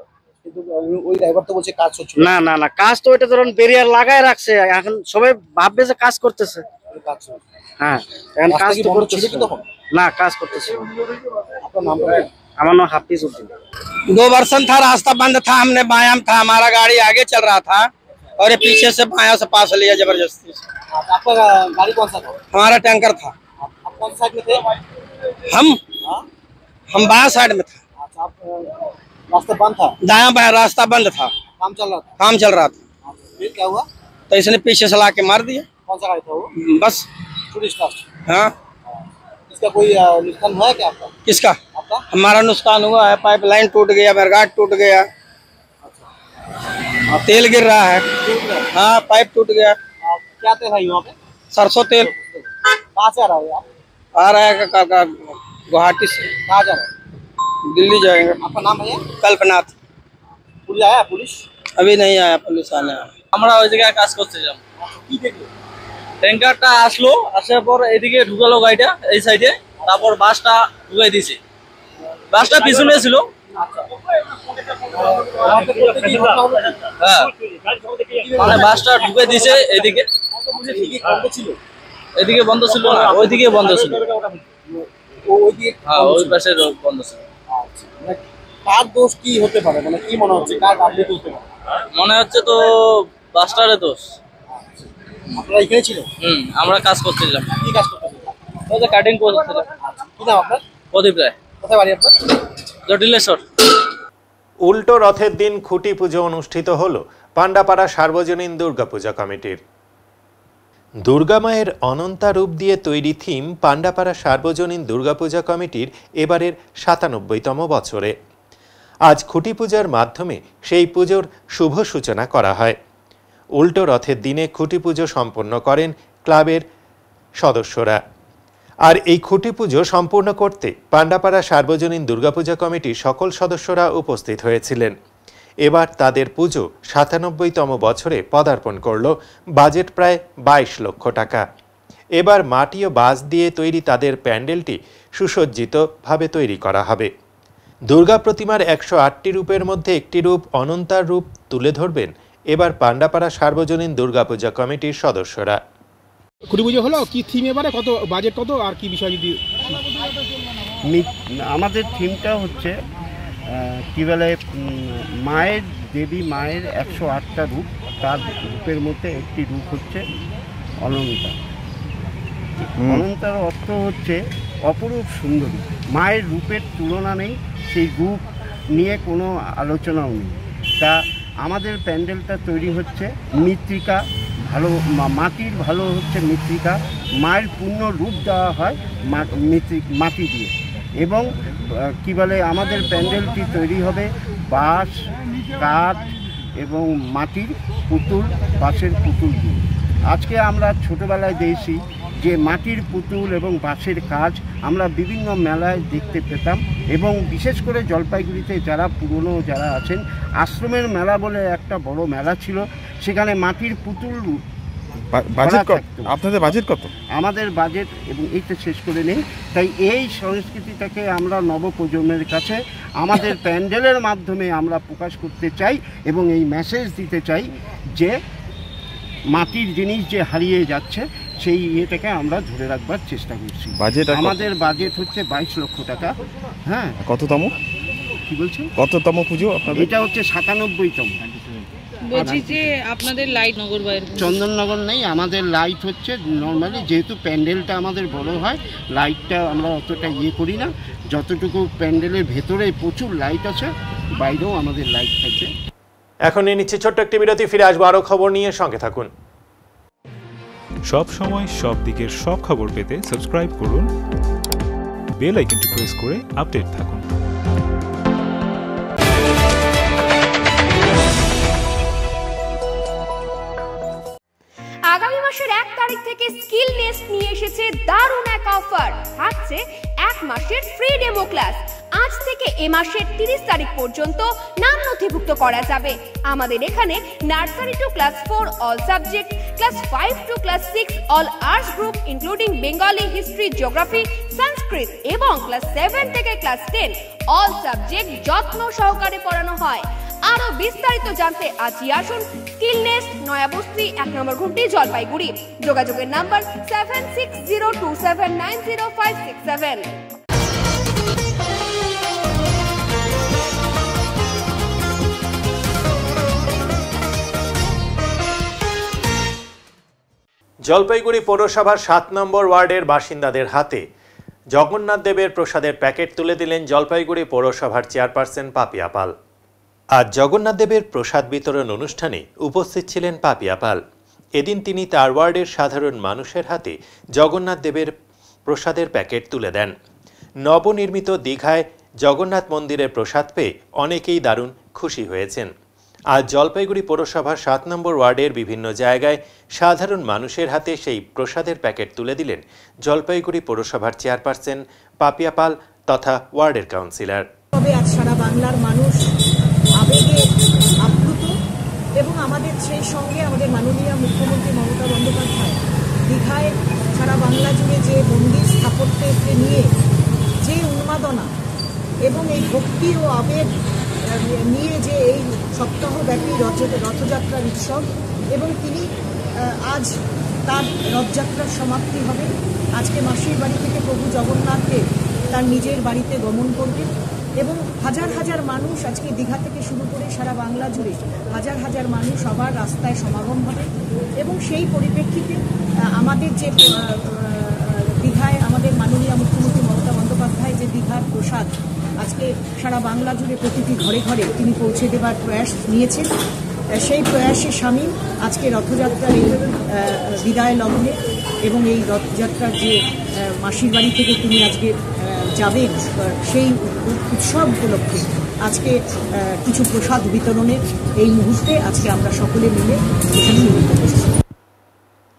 ওই ড্রাইভার তো বলছে কাজ হচ্ছে না, না না, কাজ তো ওইটা ধরুন বেরিয়ার লাগায় রাখছে, এখন সবাই ভাববে যে কাজ করতেছে। হ্যাঁ, এখন কাজ তো করতেছে না, কাজ করতেছে। আমার নাম হাফিজ উদ্দিন। 2 वर्षन था, रास्ता बंद था, हमने बायां था, हमारा गाड़ी आगे चल रहा था और ये पीछे से बायां से पास लिया जबरदस्ती। आपका गाड़ी कौन सा था? हमारा टैंकर था। आप कौन साइड में थे? हम बायां साइड में था। आप रास्ता बंद था? दायां बायां रास्ता बंद था, काम चल रहा था। फिर क्या हुआ? तो इसने पीछे से लाके मार दिया। कौन सा गाड़ी था वो? बस टूरिस्ट। हाँ। इसका कोई नुकसान हुआ है क्या आपका? किसका? आपका? हमारा नुकसान हुआ है, पाइपलाइन टूट गया, बरगाट टूट गया, तेल गिर रहा है। हाँ, पाइप टूट गया। क्या तेल है यहाँ पे? सरसों तेल। कहाँ से आ रहा है आप? आ रहा है गुवाहाटी से। कहाँ जा रहा है? दिल्ली जाएंगे। आपका नाम है? कल्पनाथ। पुलिस आया? पुलिस अभी नहीं आया, पुलिस आने আমরা ওই জায়গায় কাজ করছিলাম। কি দেখলো? ট্যাঙ্কারটা আসলো, আসার পর এদিকে ঢুকালো গাড়িটা এই সাইডে, তারপর বাসটা ঢুকাই দিয়েছে। বাসটা পিছনে ছিল। হ্যাঁ, মানে বাসটা ঢুকাই দিয়েছে এদিকে। এদিকে বন্ধ ছিল না, ওইদিকে বন্ধ ছিল। হ্যাঁ, ওই পাশে বন্ধ ছিল। কার দোষ কি হতে পারে, মানে কি মনে হচ্ছে, কার গাফিলতি হতে পারে? মনে হচ্ছে তো বাসটারে দোষ। আপনারা এখানে ছিল? আমরা কাজ করছিলাম। কি কাজ করতেছিলেন? ওই যে কাটিং করছিলাম। কি নাম আপনার? প্রদীপ রায়। কোথায় বাড়ি আপনার? জটিলেশ্বর। উল্টো রথের দিন খুঁটি পুজো অনুষ্ঠিত হলো পান্ডাপাড়া সার্বজনীন দুর্গাপূজা কমিটির। দুর্গা মায়ের অনন্তা রূপ দিয়ে তৈরি থিম পান্ডাপাড়া সার্বজনীন দুর্গাপূজা কমিটির এবারের ৯৭তম বছরে। আজ খুঁটি পূজার মাধ্যমে সেই পুজোর শুভ সূচনা করা হয়। উল্টো রথের দিনে খুঁটি পুজো সম্পন্ন করেন ক্লাবের সদস্যরা। আর এই খুঁটি পুজো সম্পূর্ণ করতে পান্ডাপাড়া সার্বজনীন দুর্গাপূজা কমিটির সকল সদস্যরা উপস্থিত হয়েছিলেন। এবার তাদের পুজো ৯৭তম বছরে পদার্পণ করল। বাজেট প্রায় ২২ লক্ষ টাকা। এবার মাটি ও বাঁশ দিয়ে তৈরি তাদের প্যান্ডেলটি সুসজ্জিতভাবে তৈরি করা হবে। দুর্গা প্রতিমার ১০৮টি রূপের মধ্যে একটি রূপ অনন্তার রূপ তুলে ধরবেন এবার পান্ডাপাড়া সার্বজনীন দুর্গাপূজা কমিটির সদস্যরা। খুঁটি পুজো হলো কি থিম এবারে, কত বাজেট কত আর কি বিষয় যদি আমাদের থিমটা হচ্ছে কি বলে মায়ের দেবী মায়ের ১০৮টা রূপ, তার রূপের মধ্যে একটি রূপ হচ্ছে অনন্তা। অনন্তার অর্থ হচ্ছে অপরূপ সুন্দরী। মায়ের রূপের তুলনা নেই, সেই রূপ নিয়ে কোনো আলোচনাও নেই। তা আমাদের প্যান্ডেলটা তৈরি হচ্ছে মৃত্তিকা ভালো, মাটির ভালো হচ্ছে মৃত্তিকা। মায়ের পূর্ণ রূপ দেওয়া হয় মাটি দিয়ে। এবং কি বলে আমাদের প্যান্ডেলটি তৈরি হবে বাঁশ, কাঠ এবং মাটির পুতুল, বাঁশের পুতুল দিয়ে। আজকে আমরা ছোটোবেলায় দেখছি যে মাটির পুতুল এবং বাঁশের কাজ আমরা বিভিন্ন মেলায় দেখতে পেতাম, এবং বিশেষ করে জলপাইগুড়িতে যারা পুরনো যারা আছেন, আশ্রমের মেলা বলে একটা বড় মেলা ছিল, সেখানে মাটির পুতুল। আপনাদের বাজেট কত? আমাদের বাজেট, এবং এইটা শেষ করে নেই, তাই এই সংস্কৃতিটাকে আমরা নবপ্রজন্মের কাছে আমাদের প্যান্ডেলের মাধ্যমে আমরা প্রকাশ করতে চাই এবং এই মেসেজ দিতে চাই যে মাটির জিনিস যে হারিয়ে যাচ্ছে সেই ইয়েটাকে আমরা ধরে রাখবার চেষ্টা করছি। আমাদের বাজেট হচ্ছে ২২ লক্ষ টাকা। হ্যাঁ, কততম কি বলছেন? কততম পুজো আপনাদের? এটা হচ্ছে ৯৭তম। বলছি যে আপনাদের লাইট নগর বাইরে চন্দননগর নেই, আমাদের লাইট হচ্ছে নর্মালি, যেহেতু প্যান্ডেলটা আমাদের বড় হয়, লাইটটা আমরা অতটা ইয়ে করি না। যতটুকু প্যান্ডেলের ভেতরে প্রচুর লাইট আছে, বাইরেও আমাদের লাইট থাকে। এখন নিয়ে নিচ্ছে ছোট্ট একটি বিরতি, ফিরে আসবো আরও খবর নিয়ে, সঙ্গে থাকুন। সব সময় সব দিকের সব খবর পেতে সাবস্ক্রাইব করুন, বেল আইকনটি প্রেস করে আপডেট থাকুন। আগামী মাসের ১ তারিখ থেকে স্কিল নেস্ট নিয়ে এসেছে দারুণ এক অফার। থাকছে ১ মাসের ফ্রি ডেমো ক্লাস। আজ থেকে এ মাসের ৩০ তারিখ পর্যন্ত নাম নথিভুক্ত করা যাবে। আমাদের এখানে nursery to class 4 all subject, class 5 to class 6 all arts group including Bengali, history, geography, Sanskrit এবং ক্লাস 7 থেকে ক্লাস 10 অল সাবজেক্ট যত্ন সহকারে পড়ানো হয়। আরো বিস্তারিত জানতে আজই আসুন স্কিল নেস্ট, নয়াবস্তি, ১ নম্বর ঘুমটি, জলপাইগুড়ি। যোগাযোগের নাম্বার 7602790567। জলপাইগুড়ি পৌরসভার ৭ নম্বর ওয়ার্ডের বাসিন্দাদের হাতে জগন্নাথ দেবের প্রসাদের প্যাকেট তুলে দিলেন জলপাইগুড়ি পৌরসভার চেয়ারপারসন পাপিয়া পাল। আজ জগন্নাথ দেবের প্রসাদ বিতরণ অনুষ্ঠানে উপস্থিত ছিলেন পাপিয়া পাল। এদিন তিনি তার ওয়ার্ডের সাধারণ মানুষের হাতে জগন্নাথ দেবের প্রসাদের প্যাকেট তুলে দেন। নবনির্মিত দীঘায় জগন্নাথ মন্দিরের প্রসাদ পেয়ে অনেকেই দারুণ খুশি হয়েছেন। আজ জলপাইগুড়ি পৌরসভার ৭ নম্বর ওয়ার্ডের বিভিন্ন জায়গায় সাধারণ মানুষের হাতে সেই প্রসাদের প্যাকেট তুলে দিলেন জলপাইগুড়ি পৌরসভার চেয়ারপারসন পাপিয়া পাল তথা ওয়ার্ডের কাউন্সিলর। তবে আজ সারা বাংলার মানুষ আবেগে আপ্লুত, এবং আমাদের সেই সঙ্গে আমাদের মাননীয় মুখ্যমন্ত্রী মমতা বন্দ্যোপাধ্যায় দীঘায় সারা বাংলা জুড়ে যে মন্দির স্থাপত্যকে নিয়ে যে উন্মাদনা এবং এই ভক্তি ও আবেগ নিয়ে যে এই সপ্তাহব্যাপী রথযাত্রার উৎসব, এবং তিনি আজ তার রথযাত্রার সমাপ্তি হবে। আজকে মাসির বাড়ি থেকে প্রভু জগন্নাথকে তার নিজের বাড়িতে গমন করবেন, এবং হাজার হাজার মানুষ আজকে দীঘা থেকে শুরু করে সারা বাংলা জুড়ে হাজার হাজার মানুষ আবার রাস্তায় সমাগম হবে। এবং সেই পরিপ্রেক্ষিতে আমাদের যে দীঘায় আমাদের মাননীয় মুখ্যমন্ত্রী মমতা বন্দ্যোপাধ্যায় যে দীঘার প্রসাদ আজকে সারা বাংলা জুড়ে প্রতিটি ঘরে ঘরে তিনি পৌঁছে দেবার প্রয়াস নিয়েছেন, সেই প্রয়াসে সামিল আজকে রথযাত্রার এই বিদায় লগ্নে, এবং এই রথযাত্রার যে মাসির বাড়ি থেকে তিনি আজকে যাবেন সেই উৎসব উপলক্ষে আজকে কিছু প্রসাদ বিতরণের এই মুহূর্তে আজকে আমরা সকলে মিলে এখানে মিলিত হয়েছি।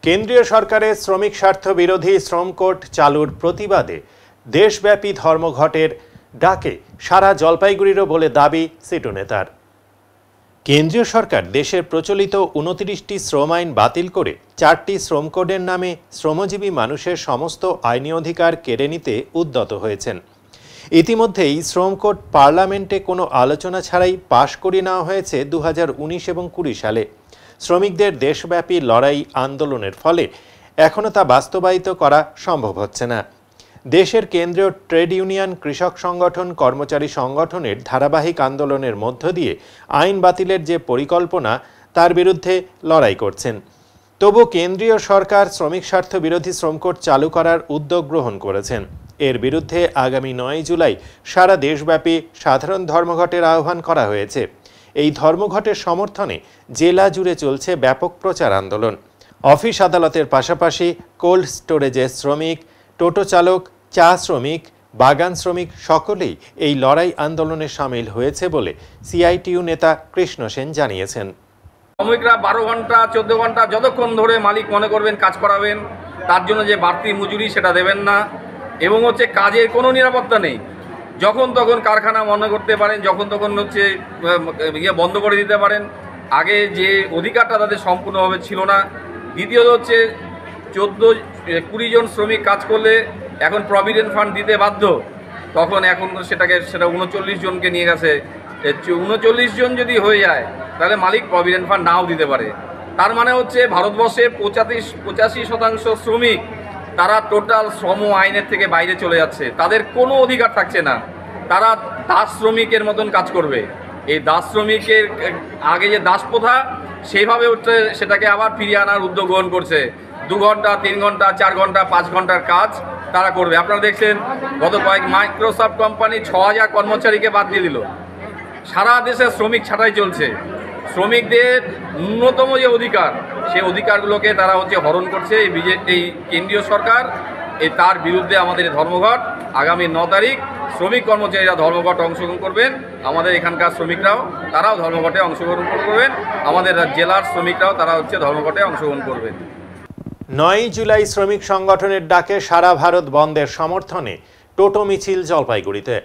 কেন্দ্রীয় সরকারের শ্রমিক স্বার্থ বিরোধী শ্রম কোড চালুর প্রতিবাদে দেশব্যাপী ধর্মঘটের ডাকে সারা জলপাইগুড়িরও বলে দাবি সিটু নেতার। কেন্দ্রীয় সরকার দেশের প্রচলিত 29টি শ্রম আইন বাতিল করে 4টি শ্রম কোডের নামে শ্রমজীবী মানুষের সমস্ত আইনি অধিকার কেড়ে নিতে উদ্যত হয়েছেন। ইতিমধ্যেই শ্রম কোড পার্লামেন্টে কোনো আলোচনা ছাড়াই পাশ করিয়ে নেওয়া হয়েছে 2019 এবং 20 সালে। শ্রমিকদের দেশব্যাপী লড়াই আন্দোলনের ফলে এখনও তা বাস্তবায়িত করা সম্ভব হচ্ছে না। দেশের কেন্দ্রীয় ট্রেড ইউনিয়ন, কৃষক সংগঠন, কর্মচারী সংগঠনের ধারাবাহিক আন্দোলনের মধ্য দিয়ে আইন বাতিলের যে পরিকল্পনা তার বিরুদ্ধে লড়াই করছেন। তবু কেন্দ্রীয় সরকার শ্রমিক স্বার্থ বিরোধী শ্রম কোড চালু করার উদ্যোগ গ্রহণ করেছেন। এর বিরুদ্ধে আগামী 9 জুলাই সারা দেশব্যাপী সাধারণ ধর্মঘটের আহ্বান করা হয়েছে। এই ধর্মঘটের সমর্থনে জেলা জুড়ে চলছে ব্যাপক প্রচার আন্দোলন। অফিস আদালতের পাশাপাশি কোল্ড স্টোরেজের শ্রমিক, টোটো চালক, চা শ্রমিক, বাগান শ্রমিক সকলেই এই লড়াই আন্দোলনে সামিল হয়েছে বলে সিআইটিইউ নেতা কৃষ্ণ সেন জানিয়েছেন। শ্রমিকরা 12 ঘন্টা 14 ঘন্টা যতক্ষণ ধরে মালিক মনে করবেন কাজ করাবেন, তার জন্য যে বাড়তি মজুরি সেটা দেবেন না, এবং হচ্ছে কাজের কোনো নিরাপত্তা নেই। যখন তখন কারখানা মনে করতে পারেন, যখন তখন হচ্ছে বন্ধ করে দিতে পারেন। আগে যে অধিকারটা তাদের সম্পূর্ণভাবে ছিল না। দ্বিতীয়ত হচ্ছে 14-20 জন শ্রমিক কাজ করলে এখন প্রভিডেন্ট ফান্ড দিতে বাধ্য, তখন এখন সেটা 39 জনকে নিয়ে গেছে। 39 জন যদি হয়ে যায় তাহলে মালিক প্রভিডেন্ট ফান্ড নাও দিতে পারে। তার মানে হচ্ছে ভারতবর্ষে 85% শ্রমিক তারা টোটাল শ্রম আইনের থেকে বাইরে চলে যাচ্ছে, তাদের কোনো অধিকার থাকছে না। তারা দাস শ্রমিকের মতন কাজ করবে। এই দাস শ্রমিকের আগে যে দাস প্রথা, সেইভাবে হচ্ছে সেটাকে আবার ফিরিয়ে আনার উদ্যোগ গ্রহণ করছে। 2 ঘন্টা 3 ঘন্টা 4 ঘন্টা 5 ঘন্টার কাজ তারা করবে। আপনারা দেখছেন গত মাইক্রোসফট কোম্পানি 6000 কর্মচারীকে বাদ দিয়ে দিল। সারা দেশে শ্রমিক ছাঁটাই চলছে। শ্রমিকদের ন্যূনতম যে অধিকার, সেই অধিকারগুলোকে তারা হচ্ছে হরণ করছে এই কেন্দ্রীয় সরকার। তার বিরুদ্ধে আমাদের ধর্মঘট আগামী 9 তারিখ শ্রমিক কর্মচারীরা ধর্মঘটে অংশগ্রহণ করবেন। আমাদের এখানকার শ্রমিকরাও তারাও ধর্মঘটে অংশগ্রহণ করবেন। আমাদের জেলার শ্রমিকরাও তারা হচ্ছে ধর্মঘটে অংশগ্রহণ করবেন। 9 জুলাই শ্রমিক সংগঠনের ডাকে সারা ভারত বন্ধের সমর্থনে টোটো মিছিল জলপাইগুড়িতে।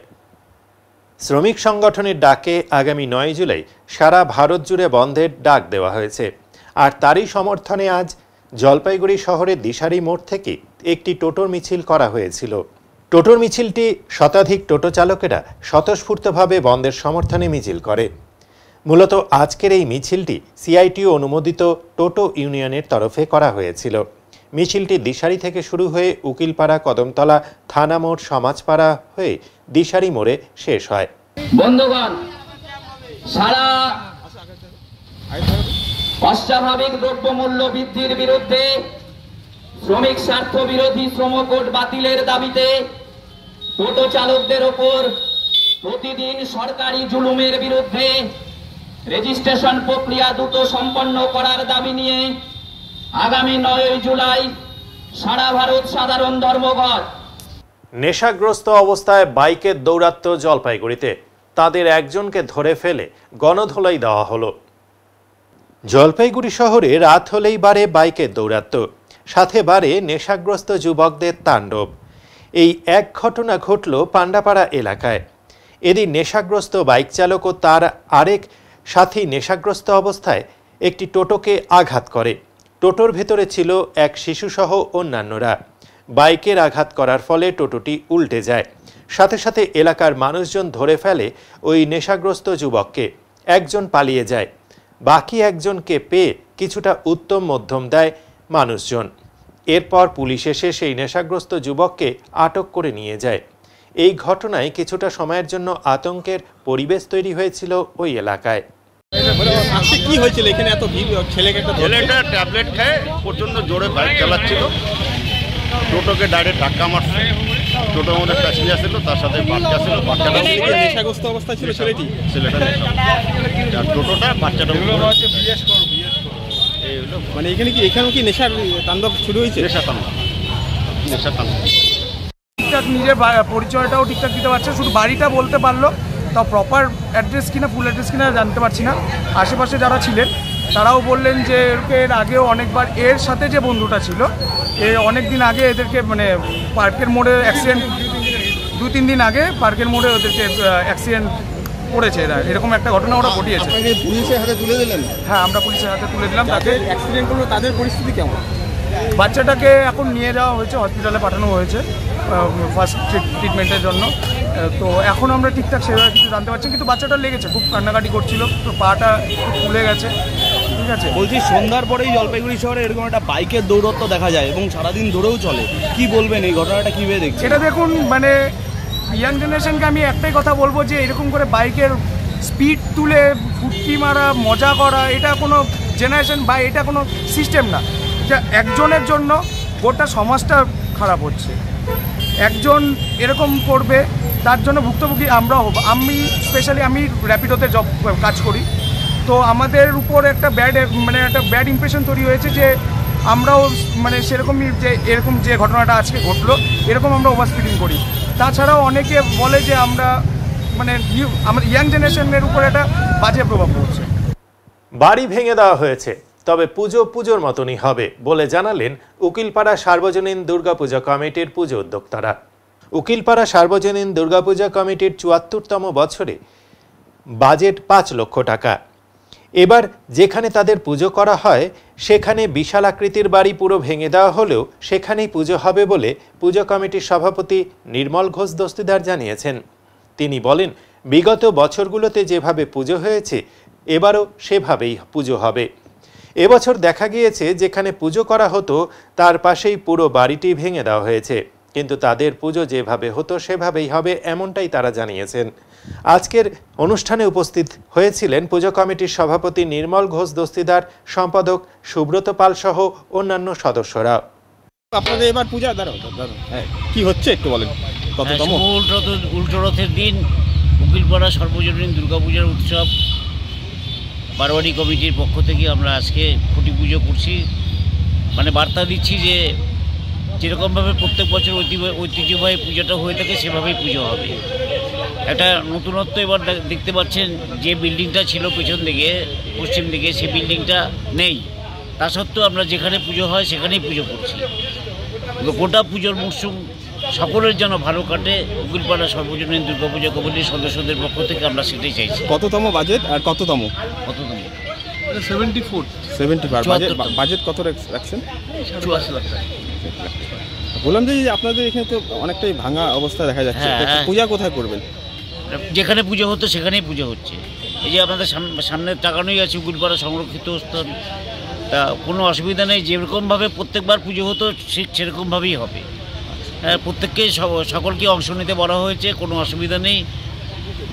শ্রমিক সংগঠনের ডাকে আগামী 9 জুলাই সারা ভারত জুড়ে বন্ধের ডাক দেওয়া হয়েছে। আর তারই সমর্থনে আজ জলপাইগুড়ি শহরের দিশারি মোড় থেকে একটি টোটোর মিছিল করা হয়েছিল। টোটোর মিছিলটি শতাধিক টোটো চালকেরা স্বতঃস্ফূর্তভাবে বন্ধের সমর্থনে মিছিল করে। মূলত আজকের এই মিছিলটি সিআইটিইউ অনুমোদিত টোটো ইউনিয়নের তরফে করা হয়েছিল। মিছিলটি দিশারি থেকে শুরু হয়ে উকিলপাড়া, কদমতলা, থানা মোড়, সমাজপাড়া হয়ে দিশারি মোড়ে শেষ হয়। বন্ধুগণ, সারা অস্বাভাবিক দ্রব্যমূল্য বৃদ্ধির বিরুদ্ধে, শ্রমিক স্বার্থ বিরোধী শ্রম কোড বাতিলের দাবিতে, টোটো চালকদের ওপর প্রতিদিন সরকারি জুলুমের বিরুদ্ধে রেজিস্ট্রেশন প্রক্রিয়া দ্রুত সম্পন্ন করার দাবি নিয়ে আগামী 9 জুলাই সারা ভারত সাধারণ ধর্মঘট। নেশাগ্রস্ত অবস্থায় বাইকের দৌরাত্ম্য জলপাইগুড়িতে। তাদের একজনকে ধরে ফেলে গণধোলাই দেওয়া হলো। জলপাইগুড়ি শহরে রাত হলেই বাড়ে বাইকের দৌরাত্ম্য, সাথে বাড়ে নেশাগ্রস্ত যুবকদের তাণ্ডব। এই এক ঘটনা ঘটল পান্ডাপাড়া এলাকায়। এদিন নেশাগ্রস্ত বাইক চালক ও তার আরেক সাথী নেশাগ্রস্ত অবস্থায় একটি টোটোকে আঘাত করে। টোটোর ভেতরে ছিল এক শিশুসহ অন্যান্যরা। বাইকের আঘাত করার ফলে টোটোটি উল্টে যায়। সাথে সাথে এলাকার মানুষজন ধরে ফেলে ওই নেশাগ্রস্ত যুবককে। একজন পালিয়ে যায়। বাকি একজনকে পেয়ে কিছুটা উত্তম মধ্যম দেয় মানুষজন। এরপর পুলিশ এসে সেই নেশাগ্রস্ত যুবককে আটক করে নিয়ে যায়। এই ঘটনায় কিছুটা সময়ের জন্য আতঙ্কের পরিবেশ তৈরি হয়েছিল ওই এলাকায়। কি হয়েছিল এখানে? এত ছেলেটা ট্যাবলেট খেয়ে প্রচন্ড জোরে বাইক চালাচ্ছিল, টোটোকে ডাইরেক্ট ধাক্কা মারছে। টোটোর মধ্যে প্যাসেঞ্জার ছিল, তার সাথে বাচ্চা ছিল। বাচ্চাটা নেশাগ্রস্ত অবস্থায় ছিল ছেলেটা। আর টোটোটা বাচ্চাটা মানে এখানেও কি নেশার তাণ্ডব শুরু হয়েছে? নেশা তাণ্ডব। ঠিকঠাক নিজের পরিচয়টাও ঠিকঠাক দিতে পারছে, শুধু বাড়িটা বলতে পারলো, তাও প্রপার অ্যাড্রেস কিনা ফুল অ্যাড্রেস কিনা জানতে পারছি না। আশেপাশে যারা ছিলেন তারাও বললেন যে এর আগেও অনেকবার এর সাথে যে বন্ধুটা ছিল অনেক দিন আগে এদেরকে মানে পার্কের মোড়ে অ্যাক্সিডেন্ট 2-3 দিন আগে পার্কের মোড়ে ওদেরকে অ্যাক্সিডেন্ট করেছে এরা, এরকম একটা ঘটনা ওরা ঘটিয়েছে। পুলিশের হাতে তুলে দিলেন? হ্যাঁ, আমরা পুলিশের হাতে তুলে দিলাম। তাকে অ্যাক্সিডেন্ট করলো তাদের পরিস্থিতি কেমন? বাচ্চাটাকে এখন নিয়ে যাওয়া হয়েছে, হসপিটালে পাঠানো হয়েছে ফার্স্ট ট্রিটমেন্টের জন্য। তো এখন আমরা ঠিকঠাক সেভাবে কিছু জানতে পারছি, কিন্তু বাচ্চাটা লেগেছে, খুব কান্নাকাটি করছিল, তো পাটা খুব ফুলে গেছে। ঠিক আছে, বলছি সন্ধ্যার পরেই জলপাইগুড়ি শহরে এরকম একটা বাইকের দৌড়ত্ব দেখা যায় এবং সারাদিন ধরেও চলে, কি বলবেন এই ঘটনাটা কীভাবে দেখছেন? এটা দেখুন, মানে ইয়াং জেনারেশনকে আমি একটাই কথা বলবো যে এরকম করে বাইকের স্পিড তুলে ফুটকি মারা, মজা করা, এটা কোনো জেনারেশন বা এটা কোনো সিস্টেম না। এটা একজনের জন্য গোটা সমাজটা খারাপ হচ্ছে। একজন এরকম করবে, তার জন্য ভুক্তভোগী আমরাও হব। আমি স্পেশালি আমি র্যাপিডোতে কাজ করি, তো আমাদের উপর একটা ব্যাড ইমপ্রেশন তৈরি হয়েছে যে আমরাও মানে সেরকমই, যে এরকম যে ঘটনাটা আজকে ঘটলো এরকম আমরা ওভার স্পিডিং করি। তাছাড়াও অনেকে বলে যে আমরা মানে আমার ইয়াং জেনারেশনের উপর একটা বাজে প্রভাব পড়ছে। বাড়ি ভেঙে দেওয়া হয়েছে, তবে পুজোর মতনই হবে বলে জানালেন উকিলপাড়া সার্বজনীন দুর্গাপূজা কমিটির পুজো উদ্যোক্তারা। উকিলপাড়া সার্বজনীন দুর্গাপূজা কমিটির ৭৪তম বছরে বাজেট ৫ লক্ষ টাকা। এবার যেখানে তাদের পুজো করা হয় সেখানে বিশাল আকৃতির বাড়ি পুরো ভেঙে দেওয়া হলেও সেখানেই পুজো হবে বলে পুজো কমিটির সভাপতি নির্মল ঘোষ দস্তিদার জানিয়েছেন। তিনি বলেন, বিগত বছরগুলোতে যেভাবে পুজো হয়েছে এবারও সেভাবেই পুজো হবে। এবছর দেখা গিয়েছে যেখানে পুজো করা হতো তার পাশেই পুরো বাড়িটি ভেঙে দেওয়া হয়েছে, কিন্তু তাদের পুজো যেভাবে হতো সেভাবেই হবে, এমনটাই তারা জানিয়েছেন। আজকের অনুষ্ঠানে উপস্থিত হয়েছিলেন পুজো কমিটির সভাপতি নির্মল ঘোষ দস্তিদার, সম্পাদক সুব্রত পাল সহ অন্যান্য সদস্যরা। আপনাদের এবার পূজা কি হচ্ছে একটু বলেন? কততম? উল্টো রথের দিন উকিলপাড়া সর্বজনীন দুর্গাপূজার উৎসব বারোয়ারি কমিটির পক্ষ থেকে আমরা আজকে খুঁটি পুজো করছি। মানে বার্তা দিচ্ছি যে যেরকমভাবে প্রত্যেক বছর ঐতিহ্যবাহী পুজোটা হয়ে থাকে সেভাবেই পুজো হবে। একটা নতুনত্ব এবার দেখতে পাচ্ছেন, যে বিল্ডিংটা ছিল পেছন দিকে পশ্চিম দিকে সেই বিল্ডিংটা নেই, তা সত্ত্বেও আমরা যেখানে পুজো হয় সেখানেই পুজো করছি। গোটা পুজোর মরশুম সকলের যেন ভালো কাটে, উকিলপাড়া সর্বজনীন দুর্গাপূজা কমিটির সদস্যদের পক্ষ থেকে আমরা সেটাই চাইছি। কততম বাজেট আর কততম? 74 বাজেট কত রাখছেন? 84 লাখ টাকা। বললাম যে আপনাদের এখানে তো অনেকটাই ভাঙা অবস্থা দেখা যাচ্ছে, পূজা কোথায় করবেন? যেখানে পুজো হতো সেখানেই পুজো হচ্ছে। এই যে আপনাদের সামনে তাকানোই আছে উকিলপাড়া সংরক্ষিত স্থান, তা কোনো অসুবিধা নেই। যেরকমভাবে প্রত্যেকবার পুজো হতো সেরকমভাবেই হবে। প্রত্যেককে সকলকে অংশ নিতে বলা হয়েছে, কোনো অসুবিধা নেই।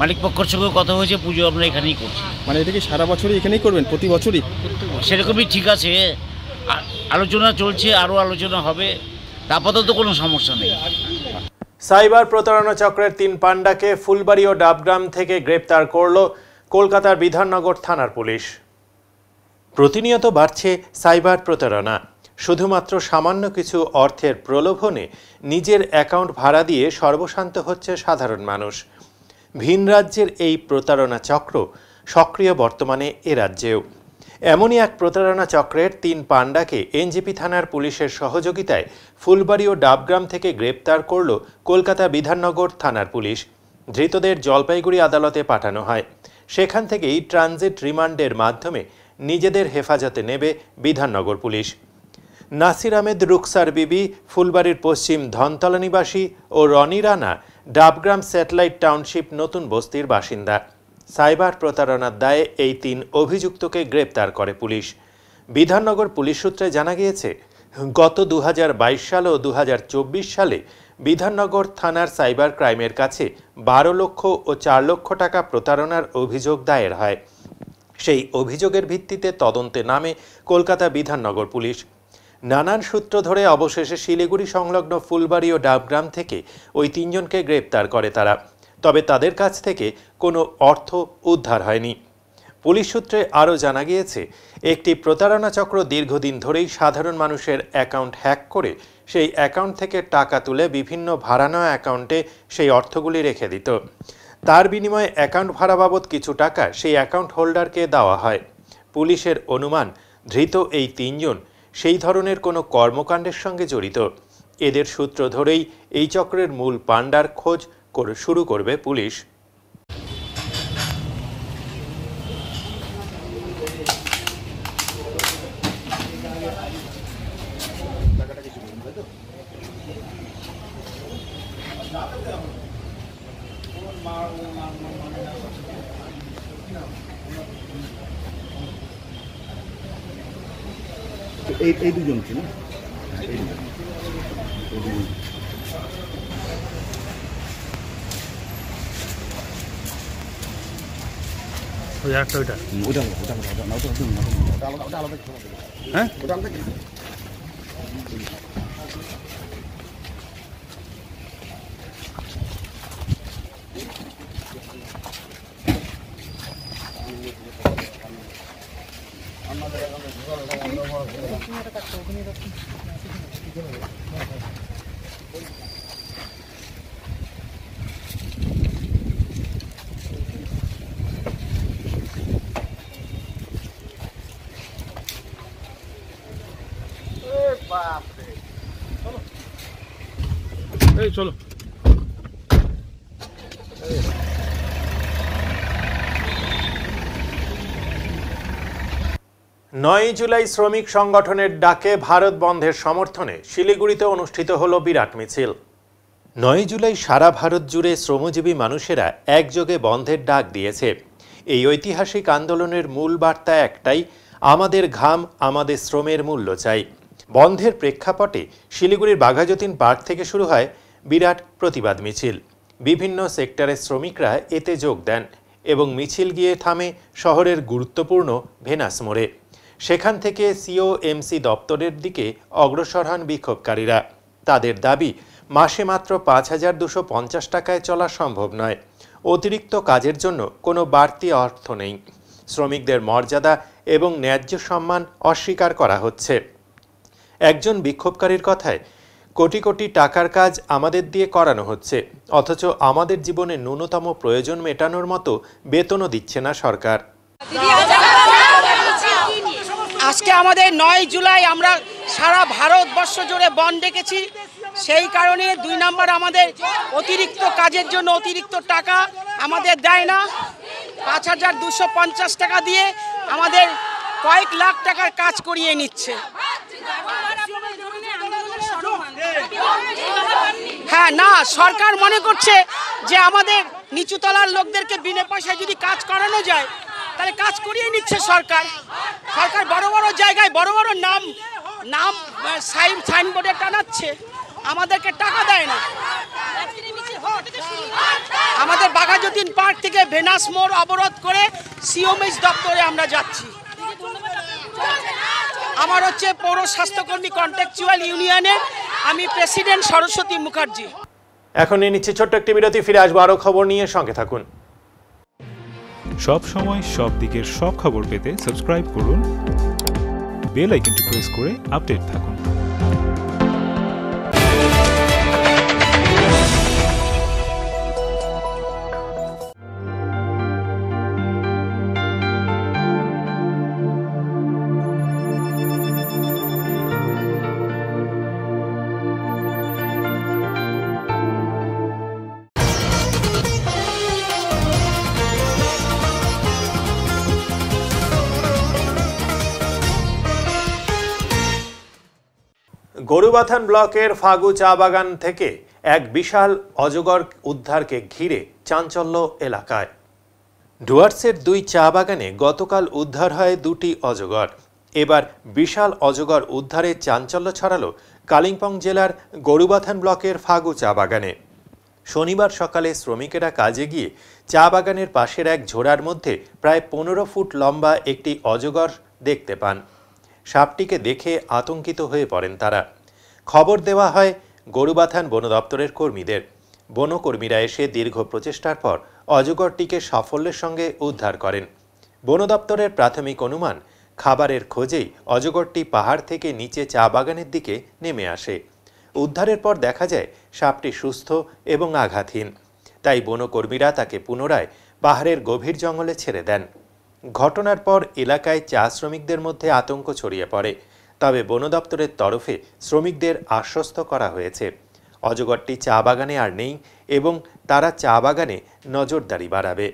মালিক পক্ষের সঙ্গে কথা হয়েছে, পুজো আমরা এখানেই করছি। মানে এটা কি সারা বছরই এখানেই করবেন, প্রতি বছরই? সেরকমই ঠিক আছে, আলোচনা চলছে, আরও আলোচনা হবে, আপাতত কোনো সমস্যা নেই। সাইবার প্রতারণা চক্রের 3 পাণ্ডাকে ফুলবাড়ি ও ডাবগ্রাম থেকে গ্রেপ্তার করল কলকাতার বিধাননগর থানার পুলিশ। প্রতিনিয়ত বাড়ছে সাইবার প্রতারণা। শুধুমাত্র সামান্য কিছু অর্থের প্রলোভনে নিজের অ্যাকাউন্ট ভাড়া দিয়ে সর্বশান্ত হচ্ছে সাধারণ মানুষ। ভিন রাজ্যের এই প্রতারণা চক্র সক্রিয় বর্তমানে এ রাজ্যেও। এমনই এক প্রতারণা চক্রের 3 পাণ্ডাকে এনজেপি থানার পুলিশের সহযোগিতায় ফুলবাড়ি ও ডাবগ্রাম থেকে গ্রেপ্তার করল কলকাতা বিধাননগর থানার পুলিশ। ধৃতদের জলপাইগুড়ি আদালতে পাঠানো হয়। সেখান থেকেই ট্রানজিট রিমান্ডের মাধ্যমে নিজেদের হেফাজতে নেবে বিধাননগর পুলিশ। নাসির আহমেদ রুকসার বিবি ফুলবাড়ির পশ্চিম ধনতলা নিবাসী ও রনি রানা ডাবগ্রাম স্যাটেলাইট টাউনশিপ নতুন বস্তির বাসিন্দা। সাইবার প্রতারণার দায়ে এই 3 অভিযুক্তকে গ্রেপ্তার করে পুলিশ। বিধাননগর পুলিশ সূত্রে জানা গিয়েছে, গত 2022 সাল ও 2024 সালে বিধাননগর থানার সাইবার ক্রাইমের কাছে 12 লক্ষ ও 4 লক্ষ টাকা প্রতারণার অভিযোগ দায়ের হয়। সেই অভিযোগের ভিত্তিতে তদন্তে নামে কলকাতা বিধাননগর পুলিশ। নানান সূত্র ধরে অবশেষে শিলিগুড়ি সংলগ্ন ফুলবাড়ি ও ডাবগ্রাম থেকে ওই 3 জনকে গ্রেপ্তার করে তারা। তবে তাদের কাছ থেকে কোনো অর্থ উদ্ধার হয়নি। পুলিশ সূত্রে আরও জানা গিয়েছে, একটি প্রতারণা চক্র দীর্ঘদিন ধরেই সাধারণ মানুষের অ্যাকাউন্ট হ্যাক করে সেই অ্যাকাউন্ট থেকে টাকা তুলে বিভিন্ন ভাড়া নেওয়া অ্যাকাউন্টে সেই অর্থগুলি রেখে দিত। তার বিনিময়ে অ্যাকাউন্ট ভাড়া বাবদ কিছু টাকা সেই অ্যাকাউন্ট হোল্ডারকে দেওয়া হয়। পুলিশের অনুমান ধৃত এই 3 জন সেই ধরনের কোনো কর্মকাণ্ডের সঙ্গে জড়িত। এদের সূত্র ধরেই এই চক্রের মূল পাণ্ডার খোঁজ শুরু করবে পুলিশ। এই দুজন ছিল চলো 9 জুলাই শ্রমিক সংগঠনের ডাকে ভারত বন্ধের সমর্থনে শিলিগুড়িতে অনুষ্ঠিত হলো বিরাট মিছিল। 9 জুলাই সারা ভারত জুড়ে শ্রমজীবী মানুষেরা একযোগে বন্ধের ডাক দিয়েছে। এই ঐতিহাসিক আন্দোলনের মূল বার্তা একটাই, আমাদের ঘাম আমাদের শ্রমের মূল্য চাই। বন্ধের প্রেক্ষাপটে শিলিগুড়ির বাঘাযতীন পার্ক থেকে শুরু হয় বিরাট প্রতিবাদ মিছিল। বিভিন্ন সেক্টরের শ্রমিকরা এতে যোগ দেন এবং মিছিল গিয়ে থামে শহরের গুরুত্বপূর্ণ ভেনাস মোড়ে। সেখান থেকে সিওএমসি দপ্তরের দিকে অগ্রসর হন বিক্ষোভকারীরা। তাদের দাবি, মাসে মাত্র ৫,২৫০ টাকায় চলা সম্ভব নয়। অতিরিক্ত কাজের জন্য কোনো বাড়তি অর্থ নেই। শ্রমিকদের মর্যাদা এবং ন্যায্য সম্মান অস্বীকার করা হচ্ছে। একজন বিক্ষোভকারীর কথায়, কোটি কোটি টাকার কাজ আমাদের দিয়ে করানো হচ্ছে, অথচ আমাদের জীবনে ন্যূনতম প্রয়োজন মেটানোর মতো বেতনও দিচ্ছে না সরকার। আজকে আমাদের 9 জুলাই আমরা সারা ভারতবর্ষ জুড়ে বন্ধ ডেকেছি। সেই কারণে 2 নম্বর, আমাদের অতিরিক্ত কাজের জন্য অতিরিক্ত টাকা আমাদের দেয় না। ৫,২৫০ টাকা দিয়ে আমাদের কয়েক লাখ টাকার কাজ করিয়ে নিচ্ছে। হ্যাঁ, না, সরকার মনে করছে যে আমাদের নিচুতলার লোকদেরকে বিনা পয়সায় যদি কাজ করানো যায় তাহলে কাজ করিয়ে নিচ্ছে সরকার। সরকার বড় বড় জায়গায় বড় বড় নাম সাইনবোর্ডে টানাচ্ছে, আমাদেরকে টাকা দেয় না। আমাদের বাঘাযতীন পার্ক থেকে ভেনাস মোড় অবরোধ করে সিওএমএস দপ্তরে আমরা যাচ্ছি। আমার হচ্ছে পৌর স্বাস্থ্যকর্মী কন্ট্রাকচুয়াল ইউনিয়নের আমি প্রেসিডেন্ট সরস্বতী মুখার্জি। এখন নিয়ে নিচ্ছে ছোট্ট একটি বিরতি, ফিরে আসবো আরো খবর নিয়ে, সঙ্গে থাকুন। সব সময় সব দিকের সব খবর পেতে সাবস্ক্রাইব করুন, বেল আইকনটি প্রেস করে আপডেট থাকুন। গরুবাথান ব্লকের ফাগু চা বাগান থেকে এক বিশাল অজগর উদ্ধারকে ঘিরে চাঞ্চল্য এলাকায়। ডুয়ার্সের 2 চা বাগানে গতকাল উদ্ধার হয় 2টি অজগর। এবার বিশাল অজগর উদ্ধারে চাঞ্চল্য ছড়ালো কালিম্পং জেলার গরুবাথান ব্লকের ফাগু চা বাগানে। শনিবার সকালে শ্রমিকেরা কাজে গিয়ে চা বাগানের পাশের এক ঝোড়ার মধ্যে প্রায় 15 ফুট লম্বা একটি অজগর দেখতে পান। সাপটিকে দেখে আতঙ্কিত হয়ে পড়েন তারা। খবর দেওয়া হয় গরুবাথান বন দপ্তরের কর্মীদের। বনকর্মীরা এসে দীর্ঘ প্রচেষ্টার পর অজগরটিকে সাফল্যের সঙ্গে উদ্ধার করেন। বন দপ্তরের প্রাথমিক অনুমান, খাবারের খোঁজেই অজগরটি পাহাড় থেকে নিচে চা বাগানের দিকে নেমে আসে। উদ্ধারের পর দেখা যায় সাপটি সুস্থ এবং আঘাতহীন। তাই বনকর্মীরা তাকে পুনরায় পাহাড়ের গভীর জঙ্গলে ছেড়ে দেন। ঘটনার পর এলাকায় চা শ্রমিকদের মধ্যে আতঙ্ক ছড়িয়ে পড়ে। তবে বন দপ্তরের তরফে শ্রমিকদের আশ্বস্ত করা হয়েছে অজগরটি চা বাগানে আর নেই এবং তারা চা বাগানে নজরদারি বাড়াবে।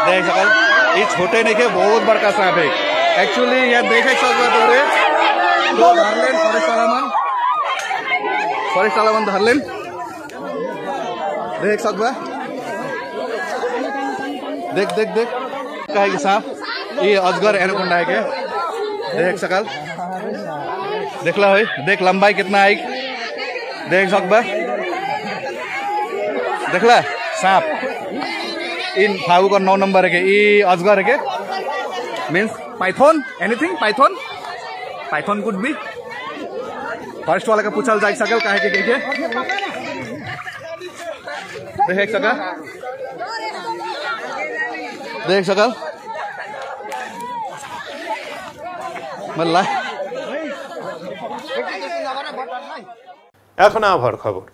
देख सकल ये छोटे नहीं के बहुत बड़का सांप है एक्चुअली ये देख सकते हो धरलेन फॉरेस्ट सालामन धरलेन देख सकबा देख देख देख कहे कि सांप ये अजगर एनाकोंडा है के देख सकल देखला होय देख लंबाई कितना है देख सकबा देखला सांप इन फागु का 9 नंबर है के ये अजगर है के means Python anything Python could be forest वाला का पूछल जाए सकल काहे के देख सकल मल्ला এখন আবহাওয়ার খবর।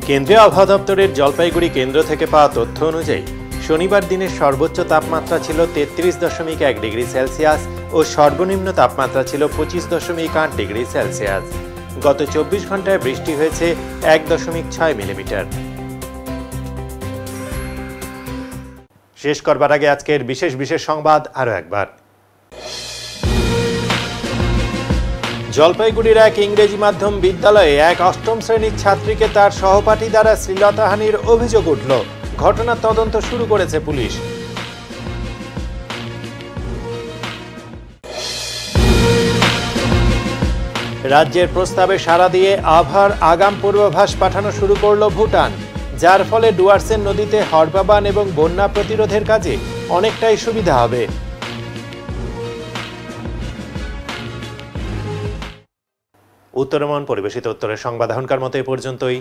কেন্দ্রীয় আবহাওয়া দপ্তরের জলপাইগুড়ি কেন্দ্র থেকে পাওয়া তথ্য অনুযায়ী শনিবার দিনের সর্বোচ্চ তাপমাত্রা ছিল 33.1 ডিগ্রি সেলসিয়াস ও সর্বনিম্ন তাপমাত্রা ছিল 25.8 ডিগ্রি সেলসিয়াস। গত 24 ঘন্টায় বৃষ্টি হয়েছে 1.6 মিলিমিটার। শেষ করবার আগে আজকের বিশেষ সংবাদ আরও একবার। জলপাইগুড়ির এক ইংরেজি মাধ্যম বিদ্যালয়ে এক অষ্টম শ্রেণীর ছাত্রীকে তার সহপাঠী দ্বারা শ্লীলতাহানির অভিযোগ উঠল। ঘটনার তদন্ত শুরু করেছে পুলিশ। রাজ্যের প্রস্তাবে সাড়া দিয়ে আবহাওয়ার আগাম পূর্বাভাস পাঠানো শুরু করল ভুটান, যার ফলে ডুয়ার্সেন নদীতে হড়বাবান এবং বন্যা প্রতিরোধের কাজে অনেকটাই সুবিধা হবে। উত্তরমন পরিবেশিত উত্তরের সংবাদ এখনকার মতো এ পর্যন্তই।